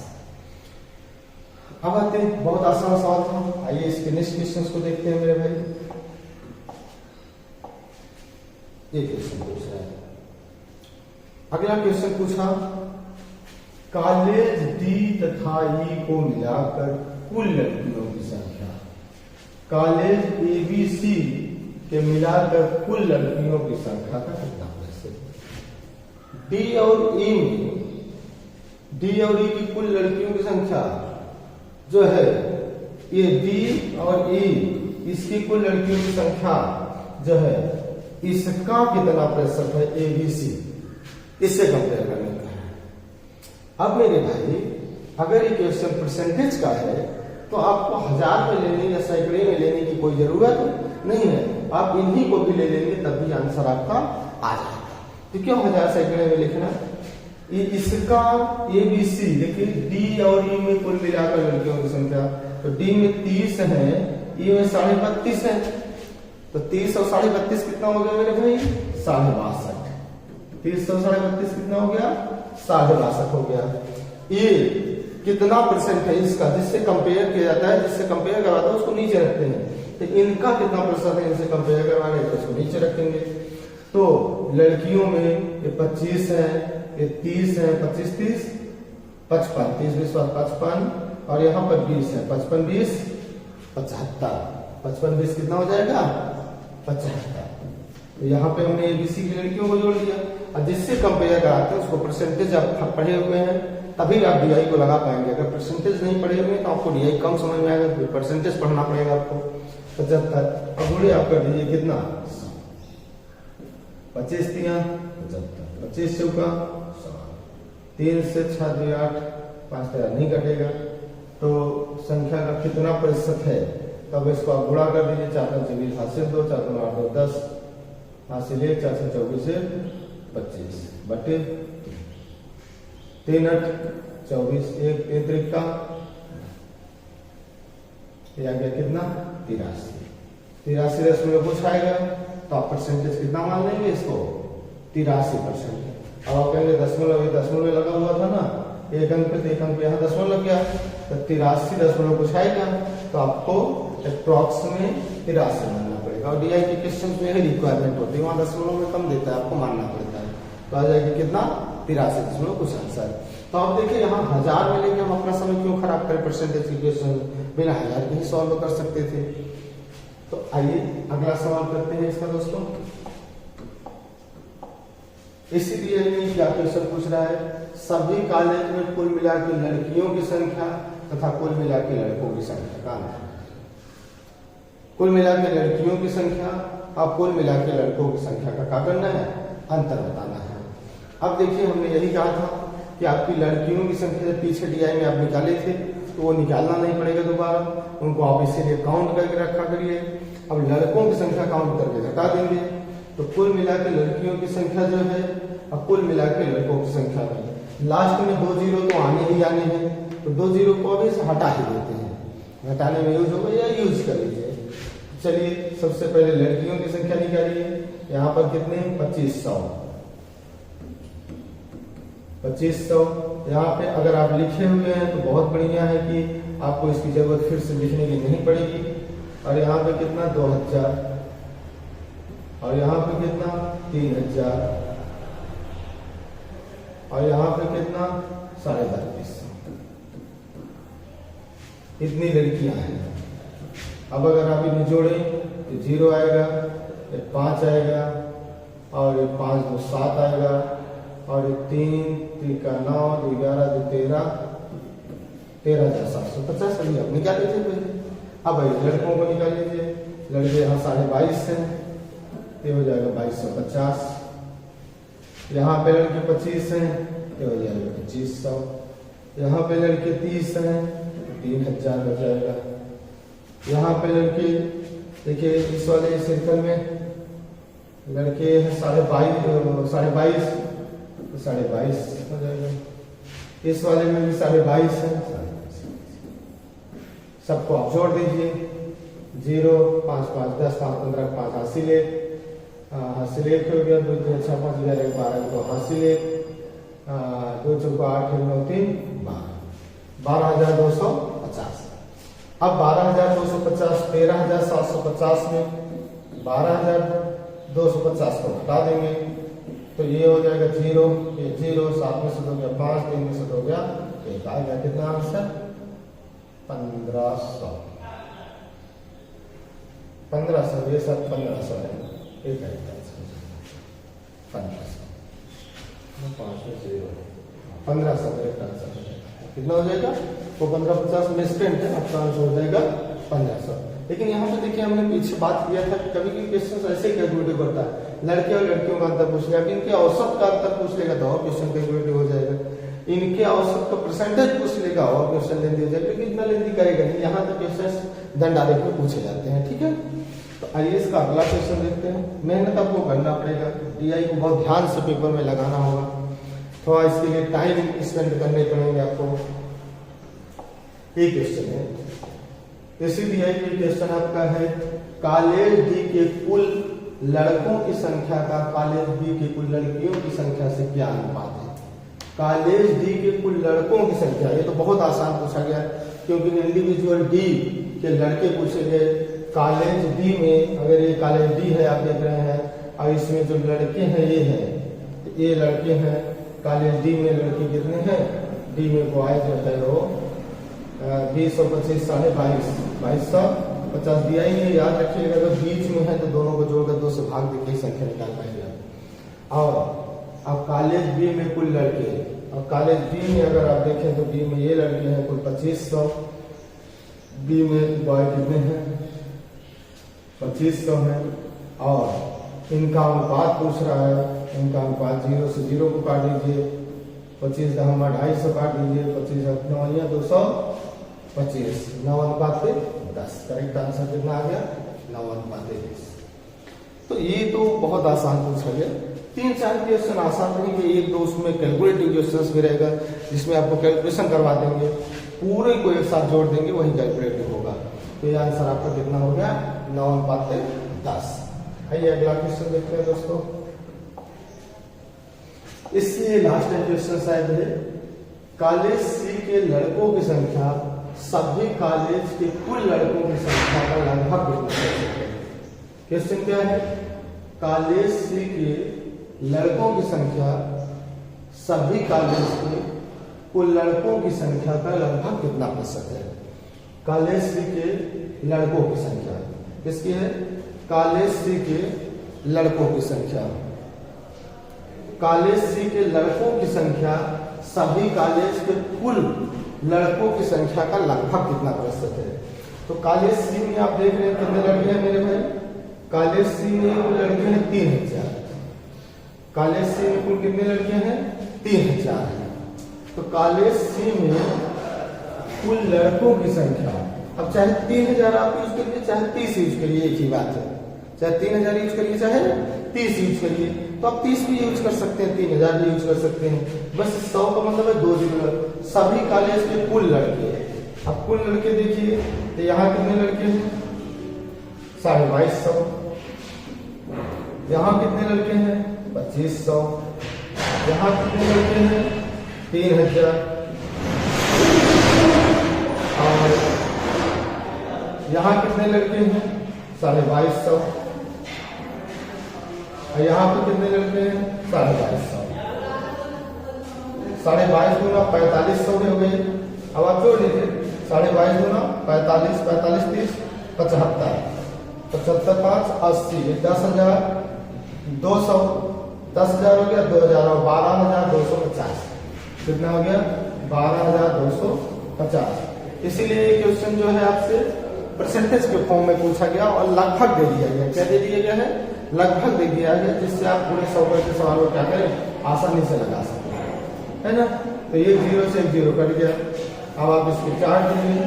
अब आते हैं, बहुत आसान सवाल था। आइए इसके नेक्स्ट क्वेश्चन को देखते हैं मेरे भाई। ये क्वेश्चन पूछ रहा है, अगला क्वेश्चन पूछा, कॉलेज डी तथा ई को मिलाकर कुल लड़कियों की संख्या। कॉलेज एबीसी के मिलाकर कुल लड़कियों की संख्या का कितना है? डी और ई की कुल लड़कियों की संख्या जो है, ये डी और ई इसकी कुल लड़कियों की संख्या जो है इसका कितना प्रतिशत है ABC, इससे कंपेयर करने का है। अब मेरे भाई अगर ये क्वेश्चन परसेंटेज का है तो आपको 1000 में लेने या सैकड़े में लेने की कोई जरूरत नहीं है, आप इन्हीं को भी ले लेंगे तब भी आंसर आपका आ जाएगा। तो क्यों 1000 सैकड़े में लिखना? ये इसका ABC देखिए, D और E में कुल मिलाकर लड़कियों की संख्या, तो D में 30 है, E में 32.5 है, तो 30 और 32.5 कितना हो गया मेरे भाई? 62.5। 30 और 32.5 कितना हो गया? 62.5 हो गया। ये कितना परसेंट है इसका, जिससे कंपेयर किया जाता है, जिससे कंपेयर करवाता है उसको नीचे रखते हैं। तो इनका कितना प्रतिशत है इनसे कंपेयर करवाने, तो उसको नीचे रखेंगे। तो लड़कियों में ये 25 है, ये 30 है, 25 30 55, 30 20 55, और यहाँ पर 20 है, 55 20 75, 55 20 कितना हो जाएगा? 75। तो यहाँ पे हमने ABC की लड़कियों को जोड़ दिया, और जिससे कंपेयर कराते हैं उसको परसेंटेज आप पढ़े हुए हैं तभी आप DI को लगा पाएंगे। अगर परसेंटेज नहीं पढ़े हुए तो आपको DI कम समझ में आएगा, फिर परसेंटेज पढ़ना पड़ेगा आपको। 75 अब गुणे आप कर दीजिए कितना? 25 3 75, 25 चौका 3 से 6 2 8 5 13 नहीं कटेगा, तो संख्या का कितना प्रतिशत है? तब इसको आप गुणा कर दीजिए। 4 5 24 हासिल 2, 4 2 8 2 10 हासिल 1, 4 से 24 से 25 बटे 3 8 24 1 3 का या गया कितना? 83। 83 दशमलव कुछ आएगा, तो आप परसेंटेज कितना मान लेंगे इसको? 83%। अब आप कहेंगे दशमलव लगा हुआ था ना, एक अंक पे एक अंक पे यहाँ दशमलव लग गया, तो 83 दशमलव कुछ आएगा, तो आपको अप्रॉक्स में 83 मानना पड़ेगा। और DI के क्वेश्चन में यही रिक्वायरमेंट होती है, वहां दशमलव में कम देता है, आपको मानना पड़ता है। तो आ जाएगा कितना? 83 दशमलव कुछ आंसर। तो आप देखिए यहाँ 1000 में लेके हम अपना समय क्यों खराब करें? परसेंटेज की क्वेश्चन बिना 1000 के ही सॉल्व कर सकते थे। तो आइए अगला सवाल करते हैं इसका दोस्तों। इसीलिए क्या क्वेश्चन पूछ रहा है, सभी कॉलेज में कुल मिलाकर लड़कियों की संख्या तथा कुल मिलाकर लड़कों की संख्या का अंतर। कुल मिलाकर लड़कियों की संख्या और कुल मिलाकर लड़कों की संख्या का क्या करना है? अंतर बताना है। अब देखिए हमने यही कहा था कि आपकी लड़कियों की संख्या पीछे DI में आप निकाले थे, तो वो निकालना नहीं पड़ेगा दोबारा, उनको आप इसीलिए काउंट करके रखा करिए। अब लड़कों की संख्या काउंट करके घटा देंगे, तो कुल मिलाकर लड़कियों की संख्या जो है और कुल मिलाकर लड़कों की संख्या में लास्ट में 2 जीरो तो आने ही आने हैं, तो 2 जीरो को अभी से हटा ही देते हैं। घटाने में यूज होगा या यूज कर लीजिए। चलिए सबसे पहले लड़कियों की संख्या निकालिए। यहाँ पर कितने? 2500। यहाँ पे अगर आप लिखे हुए हैं तो बहुत बढ़िया है कि आपको इसकी जरूरत फिर से लिखने की नहीं पड़ेगी। और यहाँ पे कितना? 2000, और यहाँ पे कितना? 3000, और यहाँ पे कितना? 3250। इतनी लड़कियां हैं। अब अगर आप इन्हें जोड़ें तो 0 आएगा, ये 5 आएगा, और ये 5 2 7 आएगा, और ये 3 3 का 9 2 11 2 13 13,750 अभी आप निकाल लीजिए पहले। अब आइए लड़कों को निकाल लीजिए। लड़के यहाँ 22.5 हैं, ये हो जाएगा 2250। यहाँ पे लड़के 25 हैं, ये हो जाएगा 2500। यहाँ पे लड़के 30 हैं, 3000 हो जाएगा। यहाँ पे लड़के देखिए इस वाले सर्कल में लड़के हैं 22.5 तो 22.5 हो जाएगा। इस वाले में भी 22.5 है। सबको आप जोड़ दीजिए। 0 5 5 10 5 15 5 हासिल 1 हो गया। 2 3 6 5 11 12 को हासिल 2 चौका 8 9 3 12,250। अब 12,250 13,750 में 12,250 को हटा देंगे तो ये हो जाएगा 0, ये 0, 7 में से हो गया 5, 3 में से हो गया 1। आएगा कितना आंसर? 1500। 1500, ये सब 1500 है। एक है 1500, 1500 करेक्ट आंसर कितना हो जाएगा? वो 1550 में स्पेंड है, आपका आंसर हो जाएगा 1500। लेकिन यहाँ पे देखिए हमने पीछे बात किया था कि कभी कभी क्वेश्चन ऐसे कैलकुलेटिव करता है, लड़के और लड़कियों का अंतर पूछ लेगा, इनके औसत का अंतर पूछ लेगा तो और क्वेश्चन कैलकुलेटिव हो जाएगा, इनके औसत का परसेंटेज पूछ लेगा और क्वेश्चन लेंदी हो जाएगा, लेकिन इतना लेंदी करेगा नहीं। यहाँ तो क्वेश्चन दंड आरेख में पूछे जाते हैं। ठीक है, तो आइए इसका अगला क्वेश्चन देखते हैं। मेहनत आपको करना पड़ेगा, DI को बहुत ध्यान से पेपर में लगाना होगा, थोड़ा इसके लिए टाइम स्पेंड करने पड़ेंगे आपको। ये क्वेश्चन है, इसी DI के क्वेश्चन आपका है कॉलेज D के कुल लड़कों की संख्या का कॉलेज B के कुल लड़कियों की संख्या से क्या अनुपात है। कॉलेज D के कुल लड़कों की संख्या, ये तो बहुत आसान पूछा गया क्योंकि इंडिविजुअल D के लड़के पूछे गए। कॉलेज D में अगर ये कॉलेज D है आप देख रहे हैं, और इसमें जो लड़के हैं ये हैं, तो ये लड़के हैं। कॉलेज D में लड़के कितने हैं, D में बॉयज जो है वो 20 और 25 2250 दिया ही नहीं, याद रखिएगा। अगर बीच में है तो दोनों को जोड़कर 2 से भाग देकर संख्या निकाल पाएंगे। और अब कॉलेज B में कुल लड़के, और कॉलेज B में अगर आप देखें तो B में ये लड़के हैं कुल 2500, B में बॉय कितने हैं 2500 हैं, और इनका अनुपात पूछ रहा है। इनका अनुपात 0 से 0 को काट दीजिए, 25 का हम 250 काट दीजिए, 25 9 225, 9:10। करेक्ट आंसर कितना आ गया 9:20। तो ये तो बहुत आसान पूछा गया। 3-4 क्वेश्चन आसान रहेंगे, 1-2 उसमें कैलकुलेटिव क्वेश्चन भी रहेगा जिसमें आपको कैलकुलेशन करवा देंगे, पूरे को एक साथ जोड़ देंगे, वही कैलकुलेटिव होगा। तो ये आंसर आपका कितना हो गया 9:10। आइए अगला क्वेश्चन देखते हैं दोस्तों। इसलिए लास्ट क्वेश्चन शायद है कॉलेज C के लड़कों की संख्या सभी कॉलेज के कुल लड़कों की संख्या का लगभग कितना है। क्वेश्चन क्या है, कॉलेज C के लड़कों की संख्या सभी कॉलेज के कुल लड़कों की संख्या का लगभग कितना प्रतिशत है। कॉलेज C के लड़कों की संख्या किसकी है, कॉलेज C के लड़कों की संख्या, कॉलेज C के लड़कों की संख्या सभी कॉलेज के कुल लड़कों की संख्या का लगभग कितना प्रतिशत है। तो कॉलेज C में आप देख रहे हैं कितने लड़के हैं मेरे भाई, कॉलेज C में कुल लड़के हैं 3000। कॉलेज C में कुल कितने लड़के हैं 3000 हैं। तो कॉलेज C में कुल लड़कों की संख्या, अब चाहे 3000 आप यूज करिए चाहे 30 यूज करिए, एक ही बात है, चाहे 3000 यूज करिए चाहे 30 यूज करिए, तो आप 30 भी यूज कर सकते हैं, 3000 भी यूज कर सकते हैं। बस 100 का मतलब है 2 0। सभी कॉलेज के कुल लड़के, अब कुल लड़के देखिए तो यहाँ कितने लड़के हैं 2250, यहाँ कितने लड़के हैं 2500, यहाँ कितने लड़के हैं 3000, और यहाँ कितने लड़के हैं 2250, और यहाँ पे कितने लड़के हैं 2250। 22.5 गुना 4500 हो गए। अब आप जोड़ लीजिए 22.5 गुना 45, 45 30 75, 75 5 80, 10,000 200, 10,000 हो गया 2000 और 12,250, कितना हो गया 12,250। इसीलिए ये क्वेश्चन जो है आपसे परसेंटेज के फॉर्म में पूछा गया और लगभग दे दिया गया। क्या दे दिया गया है, लगभग दे दिया गया, जिससे आप पूरे 100 के सवाल को क्या करें आसानी से लगा सकते हैं, है ना। तो ये 0 से 0 कट गया। अब आप इसको चार्ट दीजिए,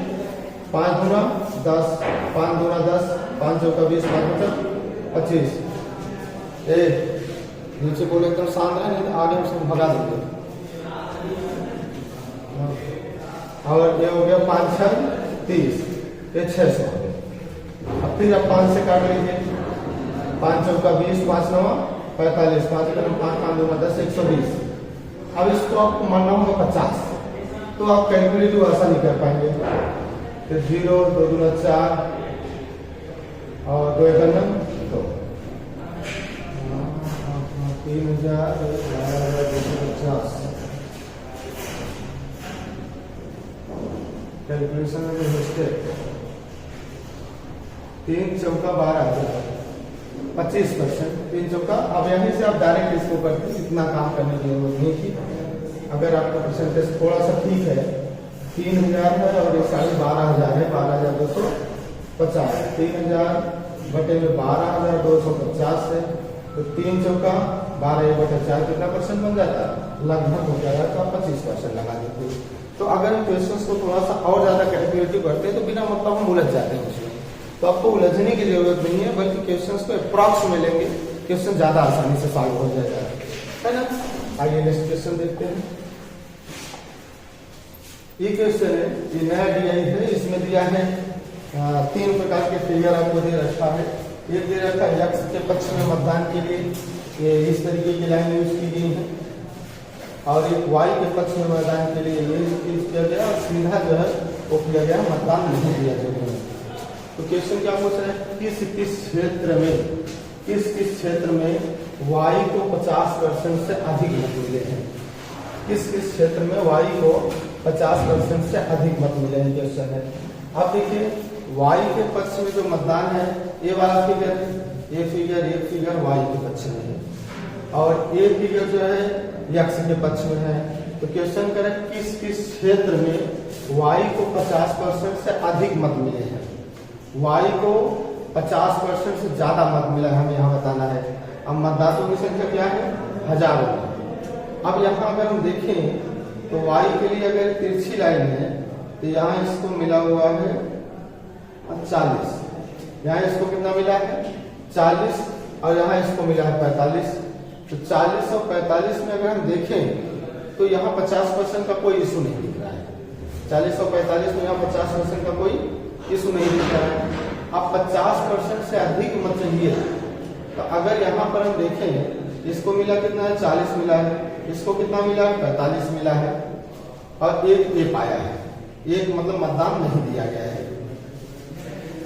5 गुना 10, 5 गुना 10, 5 चौका 20, 5 25। नीचे बोले एकदम शांत है, नहीं आगे उसको भगा देंगे। और ये हो गया 5 6 30, ये 600 हो गया। अब फिर आप 5 से काट लीजिए, 5 चौका 20, 5 9 45, 5 5 5 2 10 120। अब इसको आपको मानना होगा 50, तो आप कैलकुलेटिव आसानी कर पाएंगे। तो 0 2 दूना 4 और 2 1 2, 3000 कैलकुलेशन में मिस्टेक। 3 चौका 12,000, 25%, 3 चौका। अब यहीं से आप डायरेक्ट इसको करते, इतना काम करने की जरूरत नहीं थी। अगर आपका परसेंटेज थोड़ा सा ठीक है, 3000 है और ये 12,500 है, 12,250 50, 3000 बटे में 12,250 है, तो 3 चौका 12/4 कितना परसेंट बन जाता है? लगभग हो जाएगा, तो आप 25% लगा देते हैं। तो अगर हम क्वेश्चंस को थोड़ा सा और ज्यादा कैलकुलेटिव करते हैं तो बिना मतलब हम उलझ जाते हैं उसमें, तो आपको उलझने की जरूरत नहीं है, बल्कि क्वेश्चंस को अप्रॉक्स में लेंगे, क्वेश्चन ज्यादा आसानी से सॉल्व हो जाएगा, है ना। आइए नेक्स्ट क्वेश्चन देखते हैं। ये क्वेश्चन है, ये नया DI है, इसमें दिया है 3 प्रकार के फिगर आपको दे रखा है। एक दे रखा है x के पक्ष में मतदान के लिए, ये इस तरीके की लाइन यूज की गई है, और एक y के पक्ष में मतदान के लिए ये यूज किया गया, और सीधा जो है वो किया गया, मतदान नहीं दिया जाएगा। तो क्वेश्चन क्या पूछ रहा है, किस क्षेत्र में, किस क्षेत्र में y को 50% से अधिक मत मिले हैं, किस क्षेत्र में y को 50% से अधिक मत मिले हैं, क्वेश्चन है। अब देखिए y के पक्ष में जो मतदान है, ये वाला फिगर है, ये फिगर y के पक्ष में है, और ये फिगर जो है x के पक्ष में है। तो क्वेश्चन करें किस क्षेत्र में y को 50% से अधिक मत मिले हैं, y को 50% से ज्यादा मत मिला है, हमें यहाँ बताना है। अब मतदाताओं की संख्या क्या है? हजारों। अब यहाँ अगर हम देखें तो y के लिए अगर तिरछी लाइन है तो यहाँ इसको मिला हुआ है 40, यहाँ इसको कितना मिला है? 40, और यहाँ इसको मिला है 45। तो 40 और 45 में अगर हम देखें तो यहाँ 50% का कोई इशू नहीं दिख रहा है। 40 और 45 में यहाँ 50% का कोई इशू नहीं दिख रहा है। अब 50% से अधिक मत चाहिए, तो अगर यहाँ पर हम देखें, इसको मिला कितना है? 40 मिला है, इसको कितना मिला है? 45 मिला है, और एक ये पाया है, एक मतलब मतदान नहीं दिया गया है,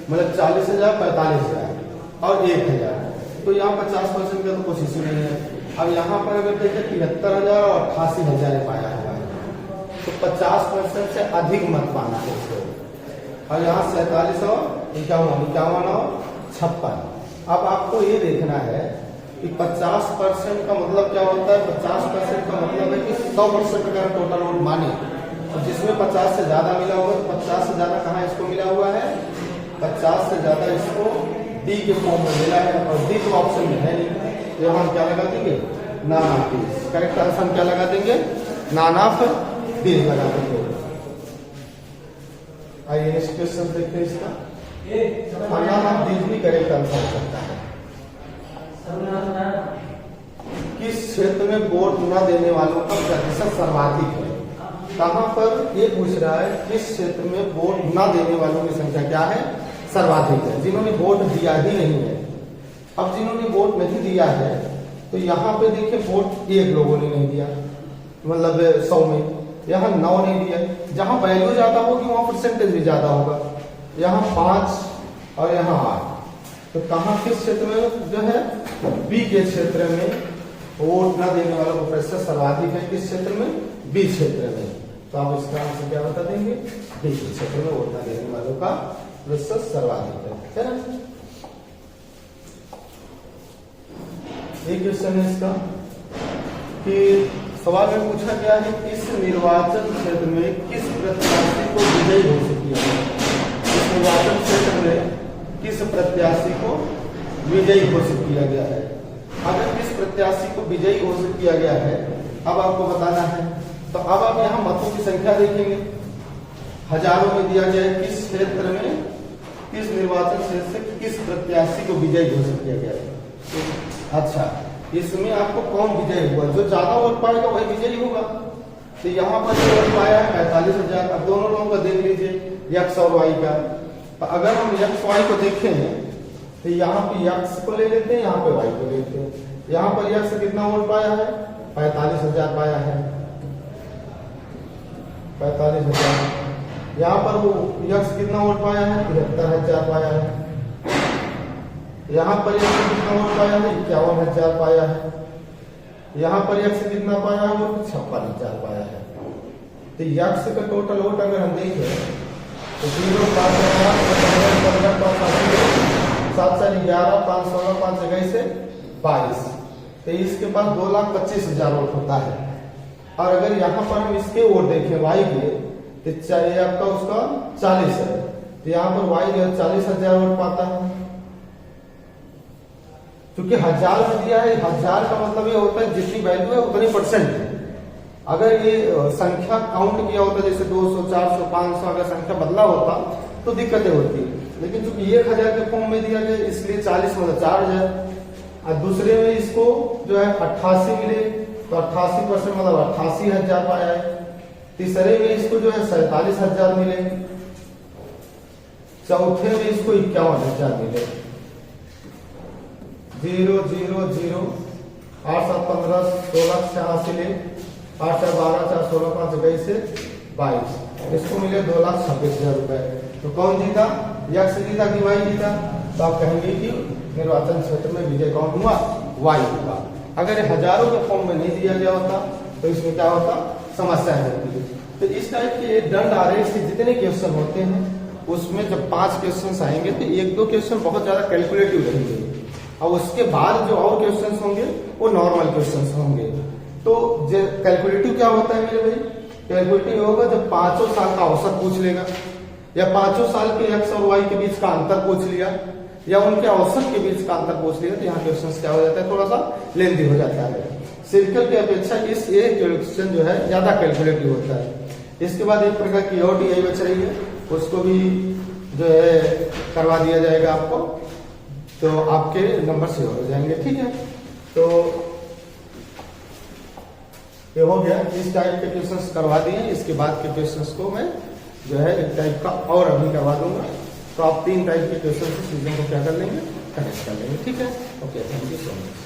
मतलब 40,000, 45,000 और 1,000, तो यहाँ 50% का तो कोई इशू नहीं है। अब यहाँ पर अगर देखें 73,000 और 88,000 पाया हुआ है, तो 50% से अधिक मत पाना है इसको। और यहाँ 47 और 51 और 56। अब आपको ये देखना है कि 50% का मतलब क्या होता है? 50% का मतलब है कि 100% अगर टोटल वोट माने, तो जिसमें 50 से ज्यादा मिला होगा, तो 50 से ज्यादा कहाँ इसको मिला हुआ है? 50 से ज्यादा इसको डी के फॉर्म में मिला है, और डी तो ऑप्शन में है नहीं, तो हम क्या लगा देंगे? None of this. Correct answer हम क्या लगा देंगे? नॉन ऑफ दिस लगा देंगे। आइए नेक्स्ट क्वेश्चन देखते हैं इसका। नॉन ऑफ दिस भी करेक्ट आंसर हो सकता है। किस क्षेत्र में वोट न देने वालों का प्रतिशत सर्वाधिक है? कहां पर ये पूछ रहा है, किस क्षेत्र में वोट न देने वालों की संख्या क्या है? सर्वाधिक है, जिन्होंने वोट दिया ही नहीं है। अब जिन्होंने वोट नहीं दिया है, तो यहाँ पे देखिए वोट 1 लोगों ने नहीं दिया, मतलब 100 में, यहाँ 9 नहीं दिया। जहां वैल्यू ज्यादा होगी वहां परसेंटेज भी ज्यादा होगा, यहाँ 5 और यहाँ 8। तो कहाँ किस क्षेत्र में जो है? बी के क्षेत्र में वोट न देने वालों का प्रतिशत सर्वाधिक है। किस क्षेत्र में? बी क्षेत्र में। तो आप इसका आंसर क्या बता देंगे? बी के क्षेत्र में वोट न देने वालों का प्रतिशत सर्वाधिक है ना। एक क्वेश्चन है इसका कि सवाल में पूछा गया है, इस निर्वाचन क्षेत्र में किस प्रत्याशी को विजयी घोषित किया गया? इस निर्वाचन क्षेत्र में किस प्रत्याशी को विजयी घोषित किया गया है? अगर किस प्रत्याशी को विजयी घोषित किया गया है, अब आपको बताना है। तो अब आप यहाँ मतों की संख्या देखेंगे, हजारों में दिया गया है। किस क्षेत्र में, किस निर्वाचन क्षेत्र से किस प्रत्याशी को विजयी घोषित किया गया है? अच्छा, इसमें आपको कौन विजयी हुआ? जो ज्यादा वोट पाएगा वही विजयी होगा। तो यहाँ पर जो वोट पाया है 45,000। अब दोनों लोगों का देख लीजिए, x और y का। तो अगर हम x y को देखें तो यहाँ पे x को ले लेते हैं, यहाँ पे y को लेते हैं। यहाँ पर x कितना वोट पाया है? 45,000 पाया है, 45,000। यहाँ पर वो x कितना वोट पाया है? 73,000 पाया है। यहाँ पर x कितना वोट पाया है? 51,000 पाया है। यहाँ पर x कितना पाया है? 56,000 पाया है। तो x का टोटल वोट अगर हम देखें तो 0, 5, 15, 7, 11, 5, 16, 5 जगह से 22। तो इसके पास 2,25,000 वोट होता है। और अगर यहाँ पर हम इसके वोट देखें y के, तो चाहे आपका उसका 40 है, तो यहाँ पर y जो है 40,000 वोल्ट पाता है। क्योंकि 1000 में दिया है, 1000 का मतलब ये होता है जितनी वैल्यू है उतनी परसेंट है। अगर ये संख्या काउंट किया होता जैसे 200, 400, 500 अगर संख्या बदला होता तो दिक्कतें होती है। लेकिन चूंकि 1000 के फॉर्म में दिया गया इसलिए 40 मतलब 4000। और दूसरे में इसको जो है 88 मिले तो 88% मतलब 88,000 पाया है। तीसरे में इसको जो है 47,000 मिले। चौथे में इसको 51,000 मिले। 0 0 0 8 7 15 16 86 ले 8 4 12 4 16 5 21 से 22 इसको मिले 2,26,000 रुपए। तो कौन जीता? यक्स जीता कि वाई जीता? तो आप कहेंगे कि निर्वाचन क्षेत्र में विजय कौन हुआ? वाई हुआ। अगर हजारों के फॉर्म में नहीं दिया गया होता तो इसमें क्या होता? समस्या होती है। तो इस टाइप के दंड आरेख के जितने क्वेश्चन होते हैं उसमें जब 5 क्वेश्चन आएंगे तो 1-2 क्वेश्चन बहुत ज्यादा कैलकुलेटिव रहेंगे और उसके बाद जो और क्वेश्चन होंगे वो नॉर्मल क्वेश्चन होंगे। तो कैलकुलेटिव क्या होता है मेरे भाई? कैलकुलेटिव होगा जब 5 साल का औसत पूछ लेगा या 5 साल के एक्स और वाई के बीच का अंतर पूछ लिया या उनके औसत के बीच का अंतर पूछ लिया तो यहाँ क्वेश्चन क्या हो जाता है? थोड़ा सा लेंथी हो जाता है। सर्कल की अपेक्षा इस एक क्वेश्चन जो है ज्यादा कैलकुलेटिव होता है। इसके बाद एक प्रकार की और DI बच रही है, उसको भी जो है करवा दिया जाएगा आपको, तो आपके नंबर से हो जाएंगे। ठीक है, तो ये हो गया। इस टाइप के क्वेश्चंस करवा दिए। इसके बाद के क्वेश्चंस को मैं जो है एक टाइप का और अभी करवा दूंगा। तो आप 3 टाइप के क्वेश्चन से चीजों को क्या कर लेंगे? कनेक्ट कर लेंगे। ठीक है, okay, thank you so much.